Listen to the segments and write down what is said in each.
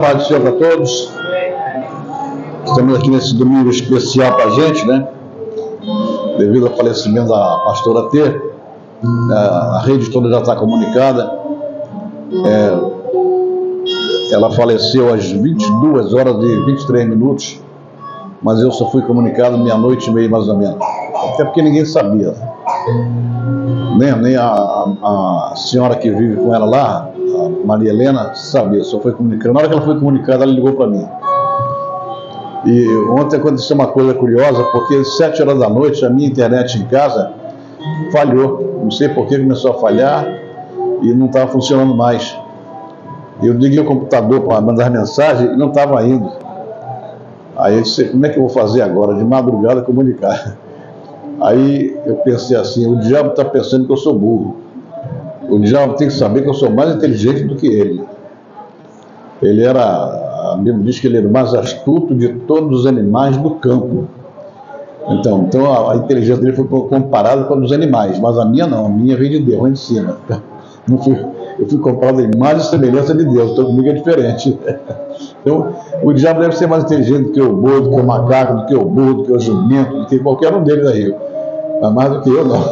Paz do Senhor para todos. Estamos aqui nesse domingo especial para a gente, né? Devido ao falecimento da pastora T, a rede toda já está comunicada. Ela faleceu às 22 horas e 23 minutos, mas eu só fui comunicado meia-noite e meia mais ou menos. Até porque ninguém sabia. Nem a senhora que vive com ela lá, a Maria Helena, sabia, só foi comunicada. Na hora que ela foi comunicada, ela ligou para mim. E ontem aconteceu uma coisa curiosa, porque às 7 horas da noite a minha internet em casa falhou. Não sei por que começou a falhar e não estava funcionando mais. Eu liguei o computador para mandar mensagem e não estava indo. Aí eu disse, como é que eu vou fazer agora? De madrugada comunicar. Aí eu pensei assim, o diabo está pensando que eu sou burro. O diabo tem que saber que eu sou mais inteligente do que ele. Ele era, a Bíblia diz que ele era o mais astuto de todos os animais do campo. Então a inteligência dele foi comparada com a dos animais, mas a minha não, a minha veio de Deus, lá em cima. Eu fui comparado em mais semelhança de Deus, então comigo é diferente. Então, o diabo deve ser mais inteligente do que o boi, do que o macaco, do que o burro, do que o jumento, do que qualquer um deles aí. Mas mais do que eu, não.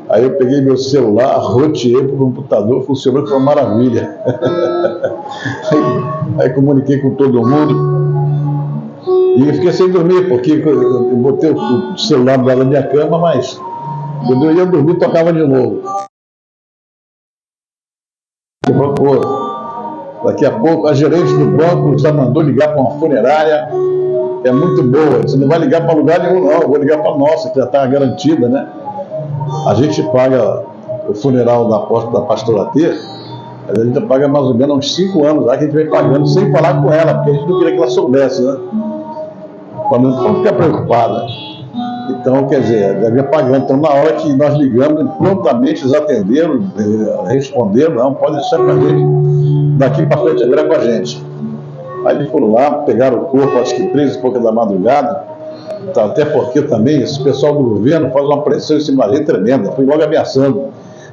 Aí eu peguei meu celular, roteei para o computador, funcionou com uma maravilha. Aí comuniquei com todo mundo. E fiquei sem dormir, porque eu botei o celular do lado da minha cama, mas quando eu ia dormir, tocava de novo. Daqui a pouco, a gerente do banco já mandou ligar para uma funerária. É muito boa. Você não vai ligar para lugar nenhum, não. Eu vou ligar para a nossa, que já está garantida, né? A gente paga o funeral da pastora T, a gente paga mais ou menos uns 5 anos lá, que a gente vem pagando sem falar com ela, porque a gente não queria que ela soubesse, né? Para não ficar preocupada. Então, quer dizer, devia pagando. Então, na hora que nós ligamos, prontamente eles atenderam, responderam, não, pode deixar com a gente, daqui para frente agora é com a gente. Aí eles foram lá, pegaram o corpo, acho que 3 e pouca da madrugada, até porque também esse pessoal do governo faz uma pressão em cima da gente tremenda, fui logo ameaçando.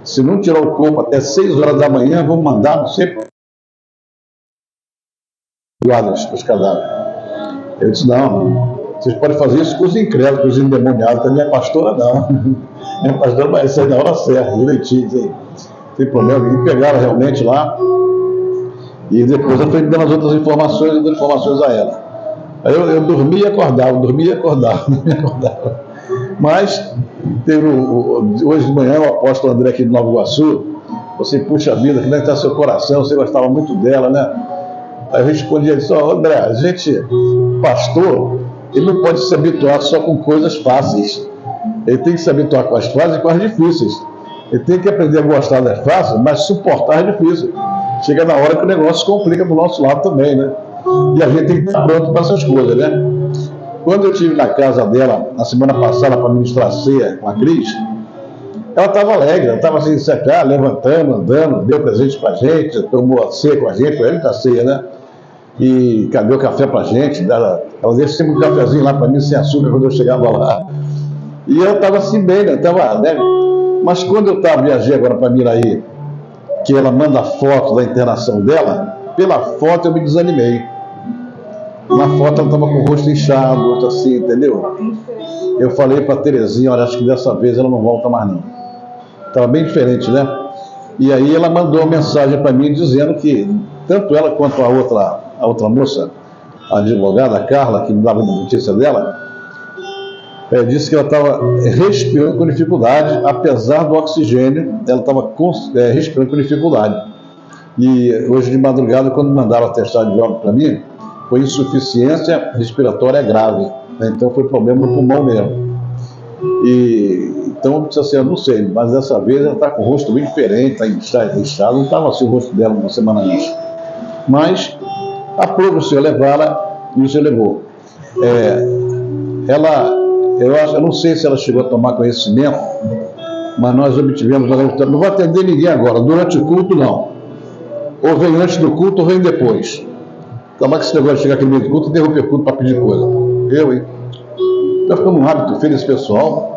Se não tirar o corpo até 6 horas da manhã, vamos mandar, não sei, guardas para os cadáveres. Eu disse, não, vocês podem fazer isso com os incrédulos, com os endemoniados, também é pastora não. Minha pastora vai sair na hora certa, direitinho, sem problema. E pegaram realmente lá, e depois eu fui me dando as outras informações, dando informações a ela. Aí eu dormia e acordava, dormia e acordava. Mas, hoje de manhã, o apóstolo André aqui de Nova Iguaçu, você, puxa vida, como é que está seu coração? Você gostava muito dela, né? Aí eu respondi, ele disse, André, a gente, pastor, ele não pode se habituar só com coisas fáceis. Ele tem que se habituar com as fáceis e com as difíceis. Ele tem que aprender a gostar das fáceis, mas suportar as difíceis. Chega na hora que o negócio se complica do nosso lado também, né? E a gente tem que estar pronto para essas coisas, né? Quando eu estive na casa dela, na semana passada, para ministrar a ceia com a Cris, ela estava alegre, ela estava assim, levantando, andando, deu presente para a gente, tomou a ceia com a gente, foi ele da ceia, né? E cadê o café para a gente? Ela deixa sempre um cafezinho lá para mim, sem açúcar, quando eu chegava lá. E ela estava assim bem, né? Tava, né? Mas quando eu viajei agora para Miraí, que ela manda foto da internação dela, pela foto eu me desanimei. Na foto ela estava com o rosto inchado, o rosto assim, entendeu? Eu falei para a Terezinha, olha, acho que dessa vez ela não volta mais não. Estava bem diferente, né? E aí ela mandou uma mensagem para mim dizendo que, tanto ela quanto a outra moça, a advogada, a Carla, que me dava notícia dela, disse que ela estava respirando com dificuldade, apesar do oxigênio, ela estava respirando com dificuldade. E hoje de madrugada, quando mandaram atestado de óbito para mim, foi insuficiência respiratória grave, né? Então foi problema no pulmão mesmo. Então eu disse assim, eu não sei, mas dessa vez ela está com o rosto bem diferente, está inchado, não estava assim o rosto dela uma semana antes. Mas aprova o senhor levá-la e o senhor levou. Eu não sei se ela chegou a tomar conhecimento, mas nós obtivemos, não vou atender ninguém agora, durante o culto não. Ou vem antes do culto ou vem depois. Tomar que esse negócio de chegar aqui no meio do culto e interromper o culto para pedir coisa. Hein? Está ficando um hábito feio esse pessoal.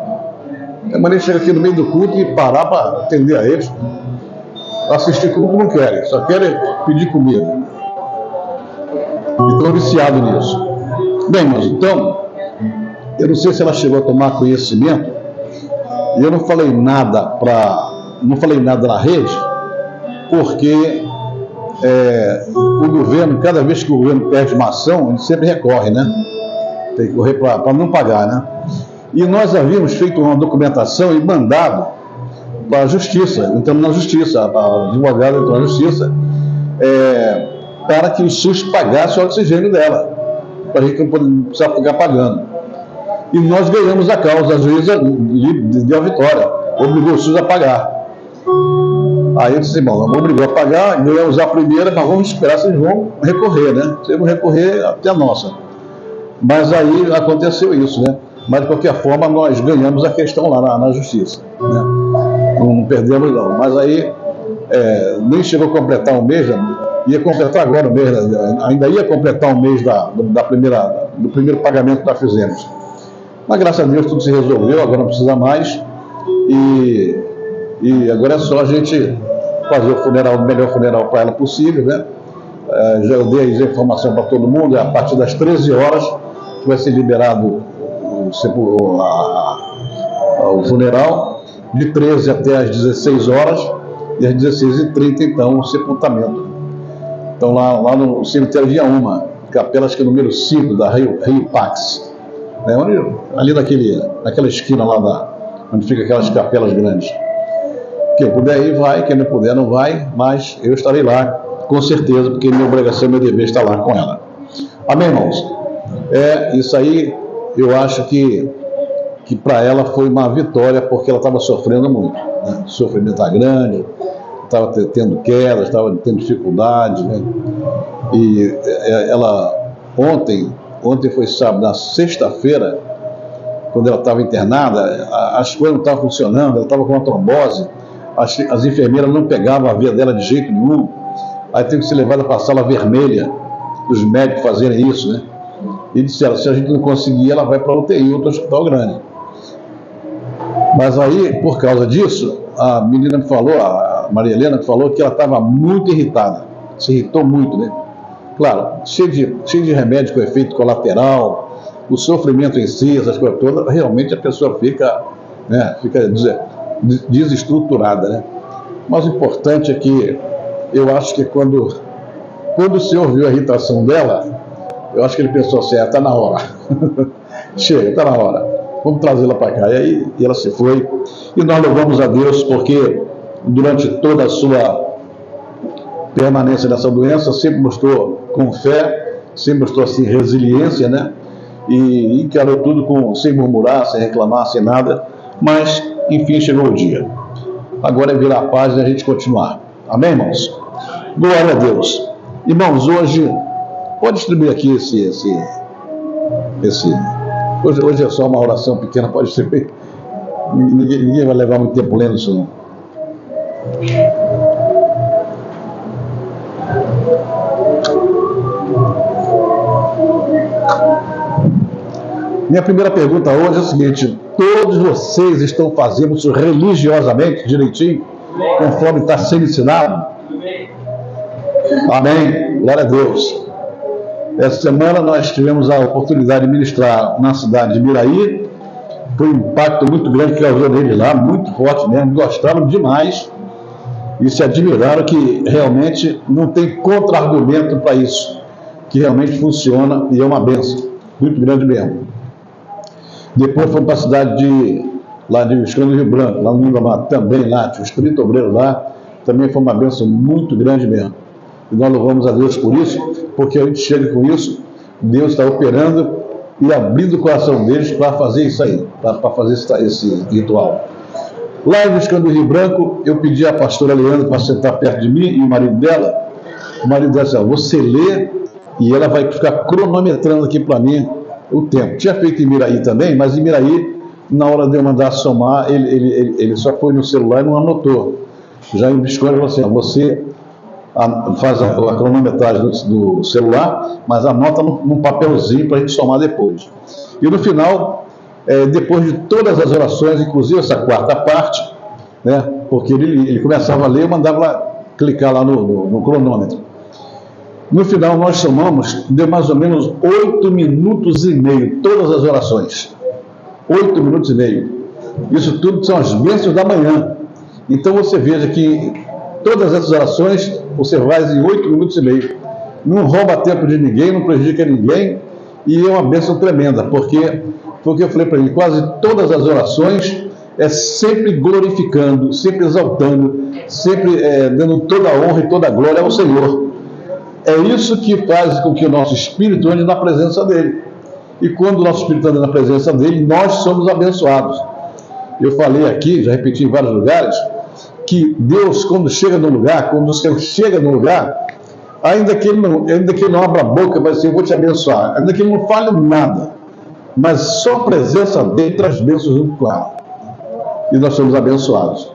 A maneira de chegar aqui no meio do culto e parar para atender a eles. Assistir culto não querem, só querem pedir comida. estou viciado nisso. Bem, mas então, eu não sei se ela chegou a tomar conhecimento, e eu não falei nada na rede, porque o governo, cada vez que o governo perde uma ação, ele sempre recorre, né? Tem que correr para não pagar, né? E nós havíamos feito uma documentação e mandado para a justiça, entramos na justiça, a advogada entrou na justiça, para que o SUS pagasse o oxigênio dela, para a gente não precisar ficar pagando. E nós ganhamos a causa, a juíza deu a vitória, obrigou o SUS a pagar. Aí eu disse, bom, obrigou a pagar, ganhamos a primeira, mas vamos esperar se eles vão recorrer, né? Se eles vão recorrer até a nossa. Mas aí aconteceu isso, né? Mas de qualquer forma nós ganhamos a questão lá na justiça, né? Não perdemos não, mas aí nem chegou a completar um mês, ia completar agora o mês, ainda ia completar um mês do primeiro pagamento que nós fizemos. Mas graças a Deus tudo se resolveu, agora não precisa mais, e agora é só a gente fazer o melhor funeral para ela possível, né? Já eu dei a informação para todo mundo, a partir das 13 horas que vai ser liberado o funeral, de 13 até as 16 horas, e às 16h30, então, o sepultamento. Então, lá no cemitério de Iaúma, capela, acho que é número 5, da Rio Pax, né? Ali naquela esquina lá, onde ficam aquelas capelas grandes. Quem puder ir, vai, quem não puder, não vai, mas eu estarei lá, com certeza, porque minha obrigação, meu dever está lá com ela. Amém, irmãos? Isso aí, eu acho que para ela foi uma vitória, porque ela estava sofrendo muito, né? O sofrimento está grande, estava tendo quedas, estava tendo dificuldade, né? E ela, ontem foi sábado, na sexta-feira, quando ela estava internada, as coisas não estavam funcionando, ela estava com uma trombose, as enfermeiras não pegavam a veia dela de jeito nenhum, aí teve que ser levada para a sala vermelha, os médicos fazerem isso, né? E disseram, se a gente não conseguir, ela vai para a UTI, outro hospital grande. Mas aí, por causa disso, a menina me falou, a Maria Helena me falou que ela estava muito irritada, se irritou muito, né? Claro, cheio de remédio com efeito colateral, o sofrimento em si, essas coisas todas, realmente a pessoa fica desestruturada, né? Mas o importante é que eu acho que quando o Senhor viu a irritação dela, eu acho que ele pensou assim, está na hora, chega, está na hora, vamos trazê-la para cá. E aí ela se foi, e nós louvamos a Deus, porque durante toda a sua permanência nessa doença, sempre mostrou com fé, sempre mostrou assim, resiliência, né? E encarou tudo sem murmurar, sem reclamar, sem nada, mas enfim chegou o dia. Agora é virar a página e a gente continuar. Amém, irmãos? Glória a Deus. Irmãos, hoje, pode distribuir aqui hoje é só uma oração pequena, pode distribuir. Ninguém vai levar muito tempo lendo isso, não. Minha primeira pergunta hoje é a seguinte: todos vocês estão fazendo isso religiosamente, direitinho, conforme está sendo ensinado? Amém? Glória a Deus. Essa semana nós tivemos a oportunidade de ministrar na cidade de Miraí. Foi um impacto muito grande que causou nele lá, muito forte mesmo, gostaram demais e se admiraram que realmente não tem contra-argumento para isso, que realmente funciona e é uma bênção, muito grande mesmo. Depois foi para a cidade lá de Visconde do Rio Branco, lá no Miramar, também lá, tinha o Espírito Obreiro lá, também foi uma bênção muito grande mesmo. E nós louvamos a Deus por isso, porque a gente chega com isso, Deus está operando e abrindo o coração deles para fazer isso aí, para fazer esse ritual. Lá em Visconde do Rio Branco, eu pedi à pastora Leandra para sentar perto de mim e o marido dela. O marido dela disse, você lê e ela vai ficar cronometrando aqui para mim o tempo. Tinha feito em Miraí também, mas em Miraí, na hora de eu mandar somar, ele só foi no celular e não anotou. Já em Visconde, ele falou assim, você faz a cronometragem do celular, mas anota num papelzinho para a gente somar depois. E no final, depois de todas as orações, inclusive essa quarta parte, né, porque ele começava a ler e mandava clicar lá no cronômetro. No final, nós somamos de mais ou menos 8 minutos e meio, todas as orações. 8 minutos e meio. Isso tudo são as bênçãos da manhã. Então você veja que todas essas orações você faz em 8 minutos e meio. Não rouba tempo de ninguém, não prejudica ninguém, e é uma bênção tremenda, porque foi o que eu falei para ele, quase todas as orações é sempre glorificando, sempre exaltando, sempre dando toda a honra e toda a glória ao Senhor. É isso que faz com que o nosso espírito ande na presença dele. E quando o nosso espírito anda na presença dele, nós somos abençoados. Eu falei aqui, já repeti em vários lugares, que Deus, quando chega no lugar, quando o Senhor chega no lugar, ainda que ele não abra a boca para dizer, eu vou te abençoar, ainda que ele não fale nada, mas só a presença dele traz bênçãos junto com ela. E nós somos abençoados.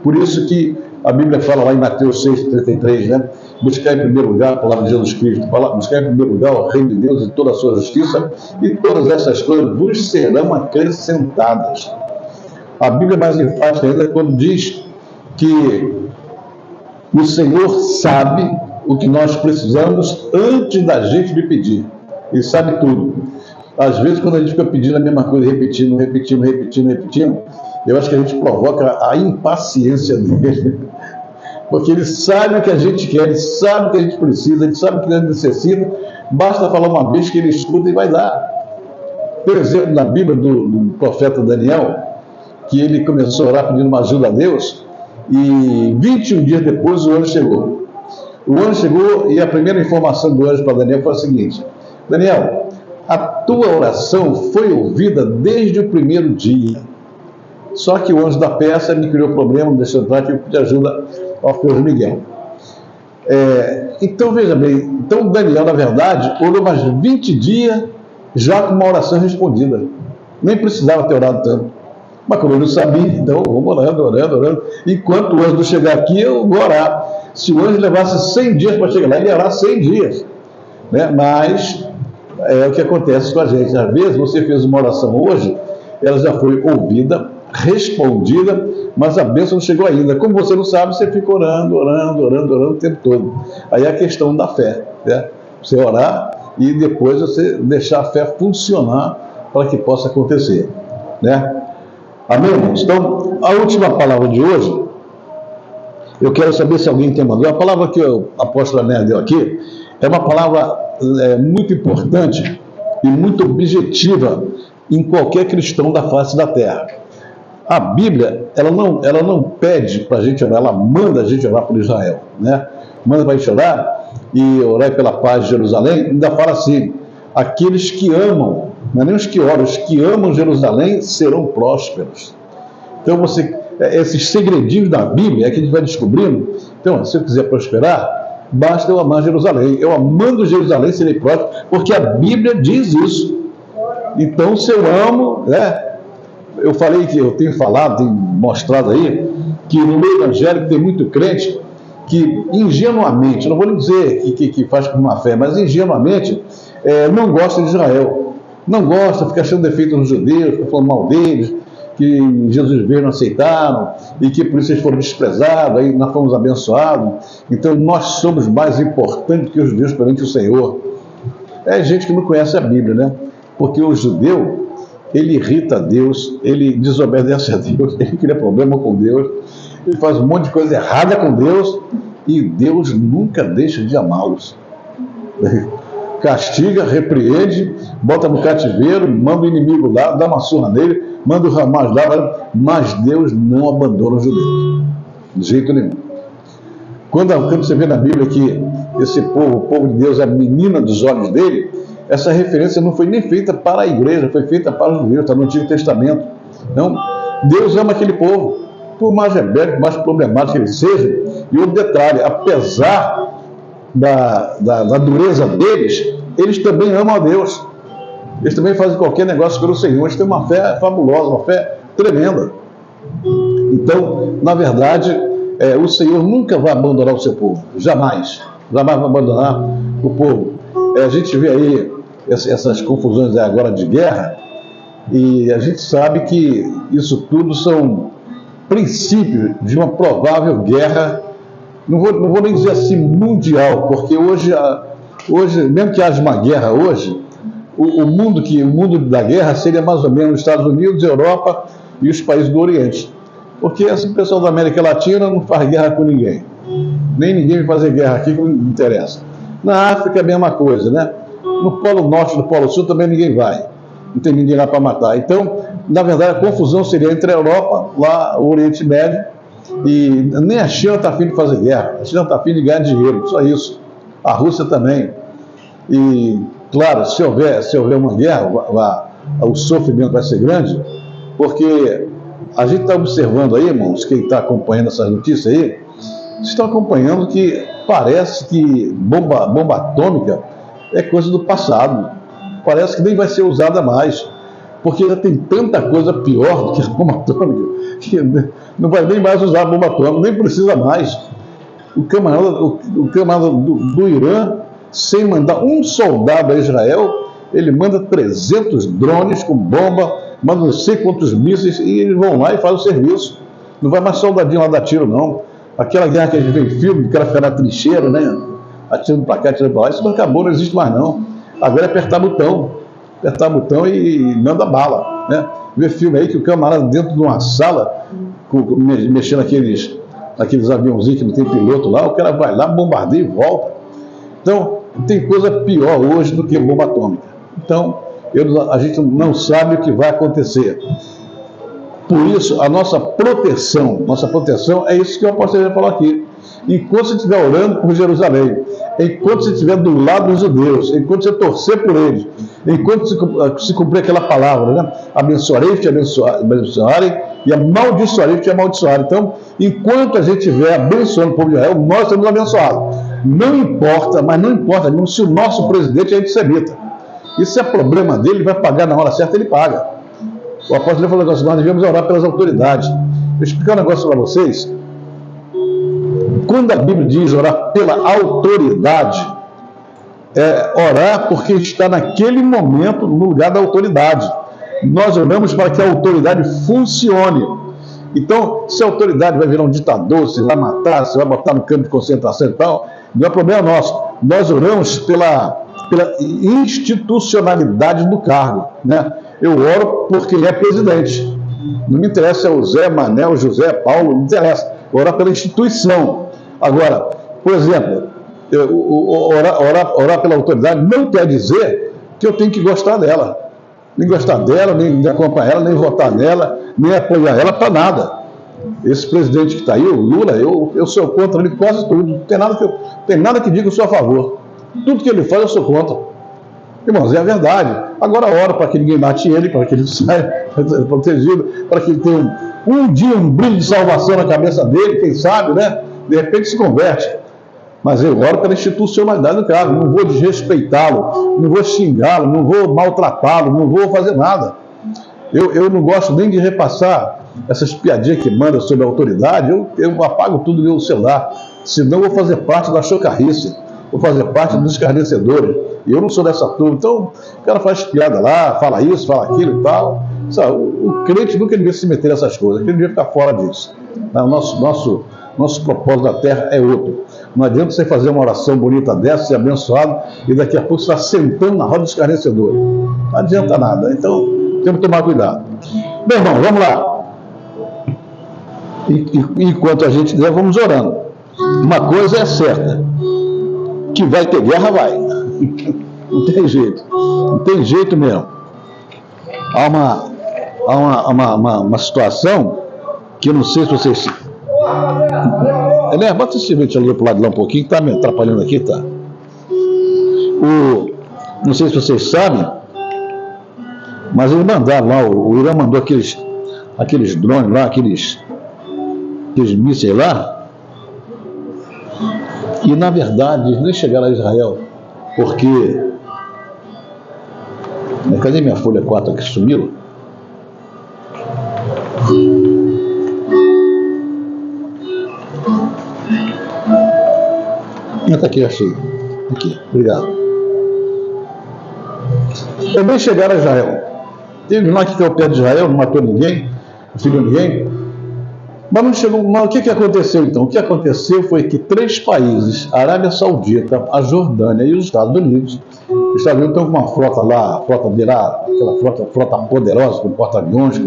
Por isso que a Bíblia fala lá em Mateus 6,33, né? Buscar em primeiro lugar a palavra de Jesus Cristo, buscar em primeiro lugar o reino de Deus e toda a sua justiça, e todas essas coisas vos serão acrescentadas. A Bíblia é mais enfática ainda quando diz que o Senhor sabe o que nós precisamos antes da gente lhe pedir. Ele sabe tudo. Às vezes, quando a gente fica pedindo a mesma coisa, repetindo, eu acho que a gente provoca a impaciência dele. Porque ele sabe o que a gente quer, ele sabe o que a gente precisa, ele sabe o que a gente necessita, basta falar uma vez que ele escuta e vai dar. Por exemplo, na Bíblia do profeta Daniel, que ele começou a orar pedindo uma ajuda a Deus, e 21 dias depois o anjo chegou. O anjo chegou e a primeira informação do anjo para Daniel foi a seguinte: Daniel, a tua oração foi ouvida desde o primeiro dia. Só que o anjo da peça me criou problema, deixou entrar, tive que pedir ajuda ao Deus Miguel. Então, veja bem, então Daniel, na verdade, orou mais 20 dias já com uma oração respondida. Nem precisava ter orado tanto. Mas como eu não sabia, então vamos orando. Enquanto o anjo não chegar aqui, eu vou orar. Se o anjo levasse 100 dias para chegar lá, ele ia orar 100 dias. Né? Mas é o que acontece com a gente. Às vezes você fez uma oração hoje, ela já foi ouvida, respondida, mas a bênção não chegou ainda. Como você não sabe, você fica orando o tempo todo. Aí é a questão da fé, né? Você orar e depois você deixar a fé funcionar para que possa acontecer, né? Amém, irmãos? Então, a última palavra de hoje, eu quero saber se alguém tem mandado. A palavra que o apóstolo Ané deu aqui é uma palavra muito importante e muito objetiva em qualquer cristão da face da terra. A Bíblia, ela não pede para a gente orar, ela manda a gente orar por Israel, né? Manda para a gente orar e orar pela paz de Jerusalém, ainda fala assim, aqueles que amam, não é nem os que oram, os que amam Jerusalém serão prósperos. Então esses segredinhos da Bíblia é que a gente vai descobrindo. Então, se eu quiser prosperar, basta eu amar Jerusalém. Eu amando Jerusalém serei próspero, porque a Bíblia diz isso. Então, se eu amo, né? Eu falei que eu tenho falado, tenho mostrado aí, que no meio evangélico tem muito crente que ingenuamente, não vou lhe dizer que faz com má fé, mas ingenuamente não gosta de Israel. Não gosta, fica achando defeito nos judeus, fica falando mal deles, que Jesus veio e não aceitaram, e que por isso eles foram desprezados, aí nós fomos abençoados. Então nós somos mais importantes que os judeus perante o Senhor. É gente que não conhece a Bíblia, né? Porque o judeu, ele irrita a Deus, ele desobedece a Deus, ele cria problema com Deus, ele faz um monte de coisa errada com Deus, e Deus nunca deixa de amá-los. Castiga, repreende, bota no cativeiro, manda o inimigo lá, dá uma surra nele, manda o Hamas lá, mas Deus não abandona os judeus, de jeito nenhum. Quando você vê na Bíblia que esse povo, o povo de Deus, é a menina dos olhos dele, essa referência não foi nem feita para a igreja, foi feita para os judeus, está no Antigo Testamento. Então, Deus ama aquele povo, por mais rebelde, mais problemático que ele seja. E outro detalhe, apesar da dureza deles, eles também amam a Deus. Eles também fazem qualquer negócio pelo Senhor. Eles têm uma fé fabulosa, uma fé tremenda. Então, na verdade, o Senhor nunca vai abandonar o seu povo. Jamais. Jamais vai abandonar o povo. A gente vê aí essas confusões agora de guerra, e a gente sabe que isso tudo são princípios de uma provável guerra não vou nem dizer assim mundial, porque hoje mesmo que haja uma guerra hoje, o mundo da guerra seria mais ou menos os Estados Unidos, Europa e os países do Oriente. Porque esse pessoal da América Latina não faz guerra com ninguém. Nem ninguém vai fazer guerra aqui que não interessa. Na África é a mesma coisa, né? No Polo Norte, no Polo Sul também ninguém vai. Não tem ninguém lá para matar. Então, na verdade, a confusão seria entre a Europa, lá o Oriente Médio, e nem a China está afim de fazer guerra. A China está afim de ganhar dinheiro, só isso. A Rússia também. E, claro, se houver uma guerra, o sofrimento vai ser grande, porque a gente está observando aí, irmãos, quem está acompanhando essas notícias aí, vocês estão acompanhando que parece que bomba atômica é coisa do passado. Parece que nem vai ser usada mais, porque já tem tanta coisa pior do que a bomba atômica, que não vai nem mais usar a bomba atômica, nem precisa mais. O camarada do Irã, sem mandar um soldado a Israel, ele manda 300 drones com bomba, manda não sei quantos mísseis, e eles vão lá e fazem o serviço. Não vai mais soldadinho lá dar tiro, não. Aquela guerra que a gente vê em filme, o cara fica na trincheira, né? Atirando pra cá, atirando pra lá, isso não acabou, não existe mais, não. Agora é apertar botão e manda bala, né? Vê filme aí que o camarada dentro de uma sala, mexendo aqueles aviãozinhos que não tem piloto lá, o cara vai lá, bombardeia e volta. Então, tem coisa pior hoje do que bomba atômica. Então, a gente não sabe o que vai acontecer. Por isso, a nossa proteção é isso que o apóstolo falou aqui. Enquanto você estiver orando por Jerusalém, enquanto você estiver do lado dos judeus, enquanto você torcer por eles, enquanto se cumprir aquela palavra, né? Abençoarei te abençoarem e amaldiçoarei te amaldiçoarem. Então, enquanto a gente estiver abençoando o povo de Israel, nós seremos abençoados. Não importa, mas não importa mesmo se o nosso presidente é antissemita. Isso é problema dele, ele vai pagar na hora certa, ele paga. O apóstolo falou que nós devemos orar pelas autoridades. Vou explicar um negócio para vocês. Quando a Bíblia diz orar pela autoridade, é orar porque está naquele momento no lugar da autoridade. Nós oramos para que a autoridade funcione. Então, se a autoridade vai virar um ditador, se vai matar, se vai botar no campo de concentração e tal, não é problema nosso. Nós oramos pela institucionalidade do cargo, né? Eu oro porque ele é presidente. Não me interessa se é o Zé, Manel, José, Paulo, não interessa. Eu oro pela instituição. Agora, por exemplo, orar pela autoridade não quer dizer que eu tenho que gostar dela. Nem gostar dela, nem acompanhar ela, nem votar nela, nem apoiar ela para nada. Esse presidente que está aí, o Lula, eu sou contra ele quase tudo. Não tem nada que diga que eu sou a favor. Tudo que ele faz eu sou contra. Irmãos, é a verdade. Agora oro para que ninguém mate ele, para que ele saia protegido, para que ele tenha um dia um brilho de salvação na cabeça dele, quem sabe, né? De repente se converte. Mas eu oro pela institucionalidade do cargo, não vou desrespeitá-lo, não vou xingá-lo, não vou maltratá-lo, não vou fazer nada. Eu não gosto nem de repassar essas piadinhas que manda sobre a autoridade, eu apago tudo no meu celular, senão eu vou fazer parte da chocarrice, vou fazer parte dos escarnecedores, e eu não sou dessa turma. Então, o cara faz piada lá, fala isso, fala aquilo e tal. Sabe, o crente nunca devia se meter nessas coisas, ele devia ficar fora disso. Nosso propósito da terra é outro. Não adianta você fazer uma oração bonita dessa, ser abençoado, e daqui a pouco você está sentando na roda dos escarnecedores. Não adianta nada. Então, temos que tomar cuidado. Bem, irmão, vamos lá. Enquanto a gente der, vamos orando. Uma coisa é certa, que vai ter guerra, vai. Não tem jeito. Não tem jeito mesmo. Há uma situação que eu não sei se vocês... Bota esse ventilador para o lado lá um pouquinho, que está me atrapalhando aqui, tá? Não sei se vocês sabem, mas eles mandaram lá, o Irã mandou aqueles drones lá, aqueles mísseis lá, e na verdade eles nem chegaram a Israel, porque... Cadê minha folha 4 que sumiu? Está aqui, achei. Aqui, obrigado. Também chegaram a Israel. Teve lá que caiu perto de Israel, não matou ninguém, não feriu ninguém. Mas não chegou. Mas o que aconteceu então? O que aconteceu foi que 3 países, a Arábia Saudita, a Jordânia e os Estados Unidos estão com uma frota lá, a frota de lá, aquela frota poderosa, com porta-aviões,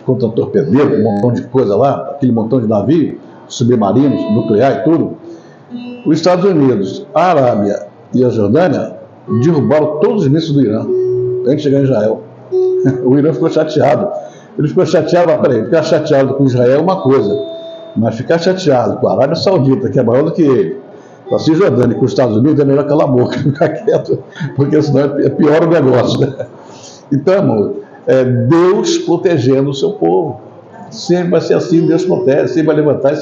com torpedeiro, com um montão de coisa lá, aquele montão de navio, submarinos, nuclear e tudo. Os Estados Unidos, a Arábia e a Jordânia derrubaram todos os mísseis do Irã antes de chegar em Israel. O Irã ficou chateado. Ele ficou chateado, ficar chateado com Israel é uma coisa, mas ficar chateado com a Arábia Saudita, que é maior do que ele, com a Cisjordânia e com os Estados Unidos, é melhor calar a boca, ficar quieto, porque senão é pior o negócio. Né? Então, amor, Deus protegendo o seu povo. Sempre vai ser assim, Deus protege, sempre vai levantar.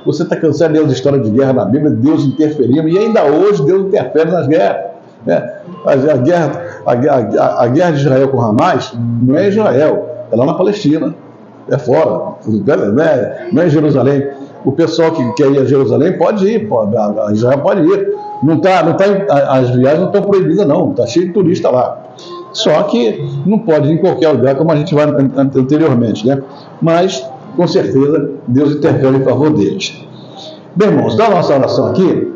Você está cansado de ler as histórias de guerra na Bíblia, Deus interferindo, e ainda hoje Deus interfere nas guerras. Né? A guerra de Israel com Hamas não é Israel, é lá na Palestina, é fora, não é em Jerusalém. O pessoal que quer ir a Jerusalém pode ir, a Israel pode ir. As viagens não estão proibidas, não, está cheio de turista lá. Só que não pode ir em qualquer lugar, como a gente vai anteriormente, né? Mas, com certeza, Deus interfere em favor deles. Bem, irmãos, da nossa oração aqui,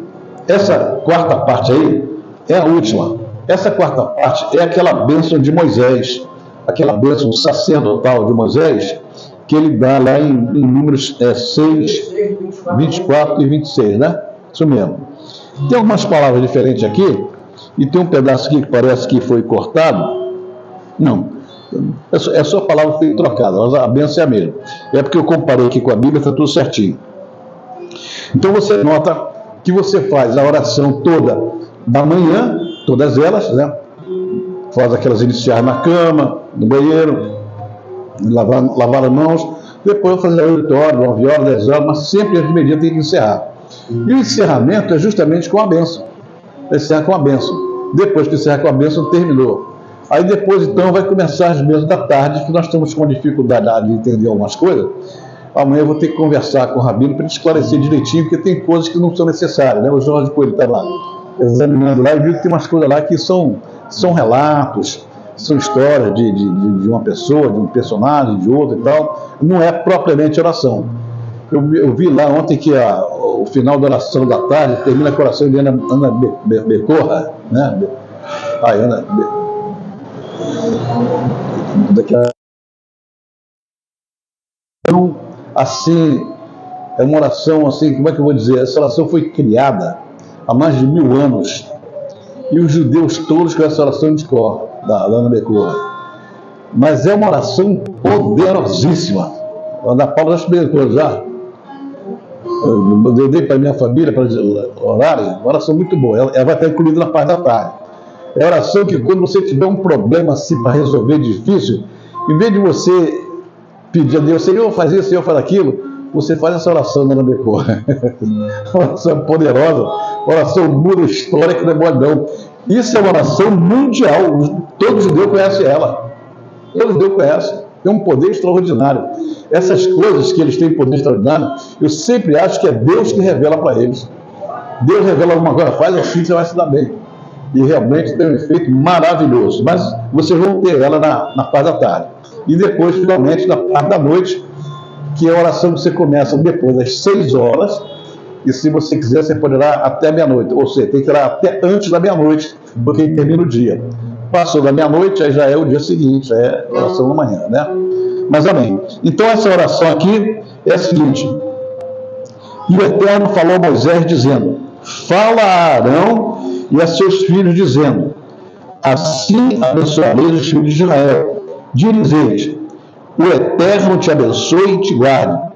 essa quarta parte aí é a última. Essa quarta parte é aquela bênção de Moisés, aquela bênção sacerdotal de Moisés, que ele dá lá em Números 6, 24 e 26, né? Isso mesmo. Tem algumas palavras diferentes aqui, e tem um pedaço aqui que parece que foi cortado. Não, é só a palavra que foi trocada, mas a bênção é a mesma. É porque eu comparei aqui com a Bíblia, está tudo certinho. Então você nota que você faz a oração toda da manhã, todas elas, né? Faz aquelas iniciais na cama, no banheiro, lavar as mãos, depois fazer 8 horas, 9 horas, 10 horas, mas sempre antes de meio-dia tem que encerrar. E o encerramento é justamente com a bênção. Encerra com a bênção. Depois que encerra com a bênção, terminou. Aí depois, então, vai começar as bênçãos da tarde, que nós estamos com dificuldade de entender algumas coisas. Amanhã eu vou ter que conversar com o Rabino para esclarecer direitinho, porque tem coisas que não são necessárias, né? O Jorge Coelho está lá examinando lá e viu que tem umas coisas lá que são relatos, são histórias de uma pessoa, de um personagem, de outro e tal. Não é propriamente oração. Eu vi lá ontem que o final da oração da tarde termina com a oração de Ana Becorra, né? Ana Então, assim, é uma oração assim, como é que eu vou dizer? Essa oração foi criada há mais de 1000 anos. E os judeus todos com essa oração de cor, da Ana Becorra. Mas é uma oração poderosíssima. A Ana Paula já experimentou já. Eu dei para a minha família para orarem, uma oração muito boa. Ela vai estar incluída na parte da tarde. É a oração que quando você tiver um problema assim para resolver difícil, em vez de você pedir a Deus, Senhor, faz isso, Senhor, faz aquilo, você faz essa oração da Ana Becorra. Uma oração poderosa, uma oração muda a história que não é boa não. Isso é uma oração mundial, todo judeu conhece ela. Todo judeu conhece. Tem um poder extraordinário. Essas coisas que eles têm poder extraordinário, eu sempre acho que é Deus que revela para eles. Deus revela alguma coisa, faz assim, você vai se dar bem. E realmente tem um efeito maravilhoso. Mas vocês vão ter ela na parte da tarde. E depois, finalmente, na parte da noite, que é a oração que você começa depois das 6 horas, e se você quiser, você pode orar até meia-noite. Ou seja, tem que orar até antes da meia-noite, porque termina o dia. Passou da meia-noite, aí já é o dia seguinte, é a oração da manhã, né? Mas amém. Então essa oração aqui é a seguinte: e o Eterno falou a Moisés dizendo, fala a Arão e a seus filhos dizendo, assim abençoareis os filhos de Israel. Diz-lhes, o Eterno te abençoe e te guarde.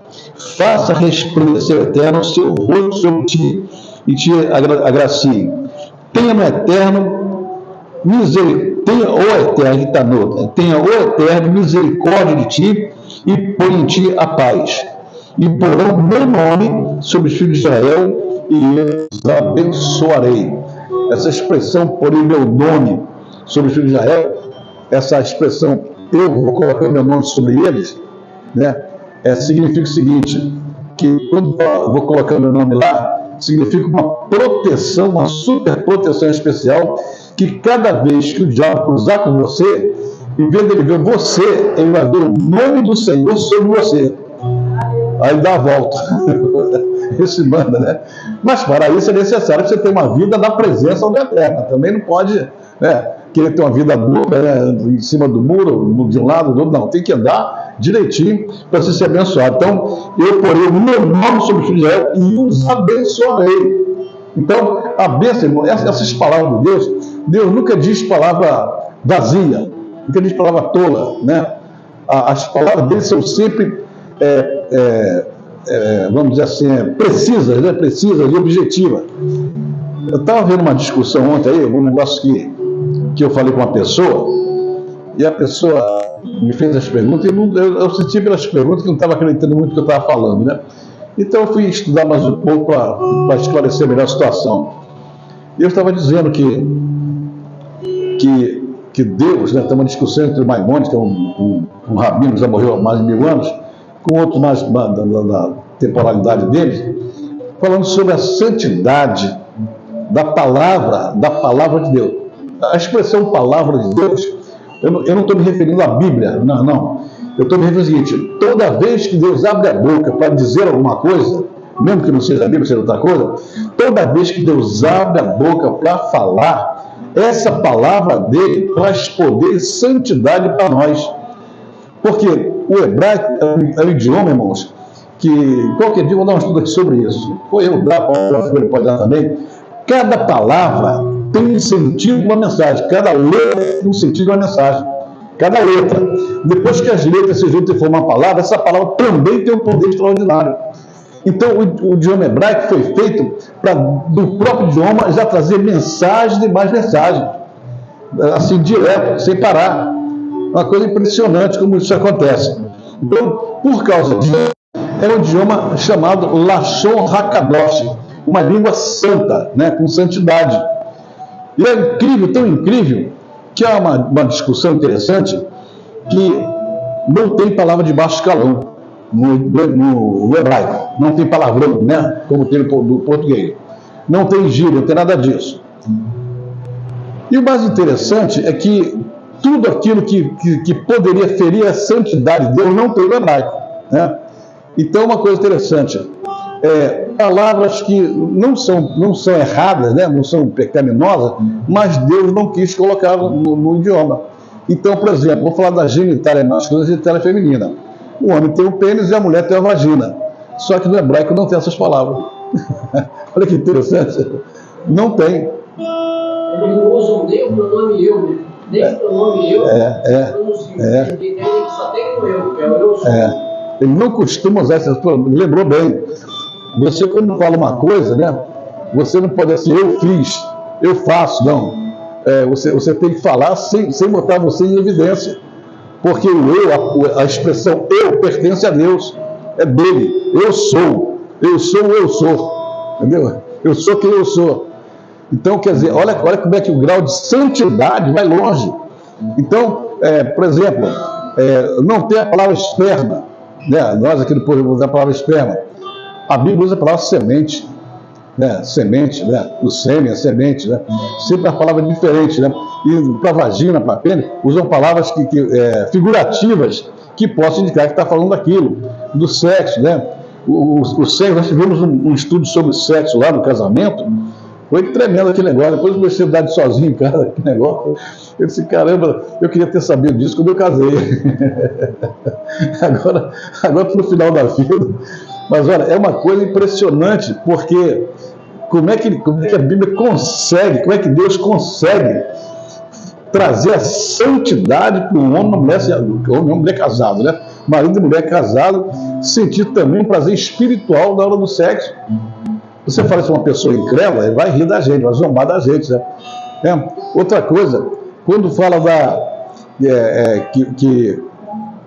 Faça resplandecer o Eterno o seu rosto sobre ti e te agracie. Tenha no Eterno misericórdia, tenha o Eterno misericórdia de ti e põe em ti a paz. E porão meu nome sobre os filhos de Israel e eu os abençoarei. Essa expressão, porém meu nome sobre os filhos de Israel, essa expressão, eu vou colocar meu nome sobre eles, né? Significa o seguinte, que quando eu vou colocar meu nome lá, significa uma proteção, uma super proteção especial, que cada vez que o diabo cruzar com você, em vez dele ver você, ele vai ver o nome do Senhor sobre você. aí dá a volta. Isso manda, né? Mas para isso é necessário que você tenha uma vida na presença do Eterno. Também não pode, né, querer ter uma vida dura, né, em cima do muro, de um lado, do outro. Não, tem que andar direitinho para você ser abençoado. Então, eu porei o meu nome sobre o filho de Israel e os abençoarei. Então, a bênção, irmão, essas palavras de Deus, Deus nunca diz palavra vazia, nunca diz palavra tola, né? As palavras dele são sempre, vamos dizer assim, precisas, né? Precisas e objetivas. Eu estava vendo uma discussão ontem aí, um negócio que eu falei com uma pessoa, e a pessoa me fez as perguntas, e eu senti pelas perguntas que não estava acreditando muito no que eu estava falando, né? Então eu fui estudar mais um pouco para esclarecer melhor a situação. E eu estava dizendo que Deus, né, tem uma discussão entre o Maimônides, que é um rabino que já morreu há mais de 1000 anos, com outro mais da temporalidade dele, falando sobre a santidade da palavra de Deus. A expressão palavra de Deus, eu não estou me referindo à Bíblia, não. Eu estou me referindo ao seguinte: toda vez que Deus abre a boca para dizer alguma coisa, mesmo que não seja a Bíblia, seja outra coisa, toda vez que Deus abre a boca para falar, essa palavra dele traz poder e santidade para nós. Porque o hebraico é um idioma, irmãos, que qualquer dia eu vou dar um estudo aqui sobre isso. Foi eu dar, ele pode dar também. Cada palavra tem um sentido de uma mensagem, cada letra tem um sentido de uma mensagem. Cada letra. Depois que as letras se juntam e formam uma palavra, essa palavra também tem um poder extraordinário. Então, o idioma hebraico foi feito para, do próprio idioma, já trazer mensagem e mais mensagem. Assim, direto, sem parar. Uma coisa impressionante como isso acontece. Então, por causa disso, é um idioma chamado Lashon HaKadosh, uma língua santa, né, com santidade. E é incrível, tão incrível, que há uma discussão interessante, que não tem palavra de baixo escalão no hebraico. Não tem palavrão, né, como tem no português. Não tem gíria, não tem nada disso. E o mais interessante é que tudo aquilo que poderia ferir a santidade de Deus não tem no hebraico, né? Então, uma coisa interessante, palavras que não são erradas, né? Não são pecaminosas, mas Deus não quis colocar no idioma. Então, por exemplo, vou falar da genitália masculina e genitália feminina. O homem tem um pênis e a mulher tem uma vagina. Só que no hebraico não tem essas palavras. Olha que interessante. Não tem. Eles não usam nem o pronome eu, né? Nem o pronome eu. Só tem o eu, que é o eu sou. Ele não costuma usar essas palavras. Lembrou bem. Você, quando fala uma coisa, né? Você não pode assim, eu fiz, eu faço, não. Você tem que falar sem botar você em evidência. Porque o eu, a expressão eu pertence a Deus. É dele. Eu sou. Eu sou. Entendeu? Eu sou quem eu sou. Então, quer dizer, olha como é que o grau de santidade vai longe. Então, por exemplo, não tem a palavra esperma, né? Nós aqui do povo usamos a palavra esperma. A Bíblia usa a palavra semente, né? Semente, né? O sêmen, a semente, né? Sempre a palavra diferente, né? E para vagina, para pênis, usam palavras figurativas que possam indicar que está falando daquilo, do sexo, né? O sexo, nós tivemos um estudo sobre sexo lá no casamento. Foi tremendo aquele negócio. Depois eu comecei a dar de sozinho em casa, aquele negócio. Eu disse, caramba, eu queria ter sabido disso quando eu casei. Agora no final da vida. Mas olha, é uma coisa impressionante, porque como é que a Bíblia consegue, como é que Deus consegue trazer a santidade para um homem e uma mulher casado, né? Marido e mulher casado, sentir também um prazer espiritual na hora do sexo. Você fala isso a uma pessoa incrédula, ele vai rir da gente, vai zombar da gente, né? Outra coisa, quando fala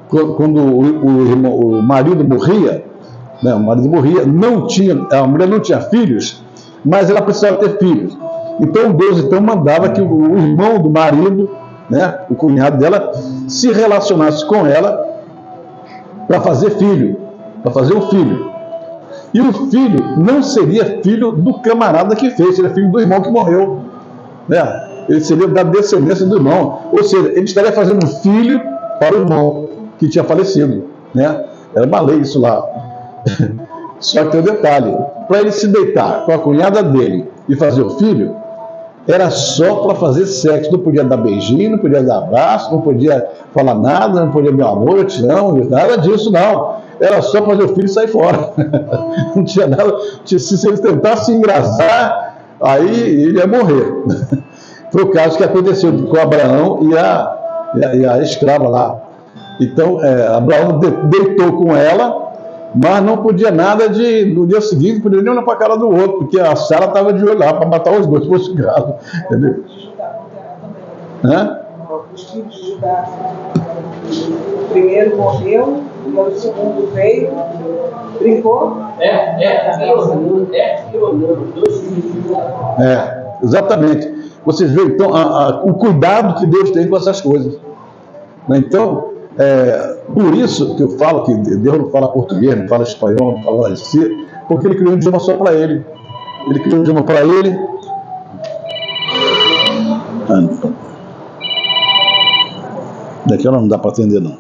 quando o marido morria, né, a mulher não tinha filhos, mas ela precisava ter filhos. Então Deus mandava que o irmão do marido, né, o cunhado dela, se relacionasse com ela para fazer filho, para fazer um filho. E o filho não seria filho do camarada que fez, seria filho do irmão que morreu, né? Ele seria da descendência do irmão. Ou seja, ele estaria fazendo um filho para o irmão que tinha falecido, né? Era uma lei isso lá. Só que tem um detalhe, para ele se deitar com a cunhada dele e fazer o filho, era só para fazer sexo, não podia dar beijinho, não podia dar abraço, não podia falar nada, não podia, meu amor, eu te amo, nada disso não. Era só fazer o filho e sair fora. Não tinha nada, se ele tentasse engraçar, aí ele ia morrer. Foi o caso que aconteceu com Abraão e a escrava lá. Então, Abraão deitou com ela, mas não podia nada no dia seguinte, não podia nem olhar para a cara do outro, porque a Sara estava de olho lá para matar os dois, se fosse grave. Entendeu? Os filhos de Judá. O primeiro morreu, o segundo veio, brincou. Dois filhos de Judá. Exatamente. Vocês veem, então, o cuidado que Deus tem com essas coisas. Então, por isso que eu falo que Deus não fala português, não fala espanhol, não fala si, porque Ele criou um idioma só para Ele. Ele criou um idioma para Ele. Daqui não dá para atender, não.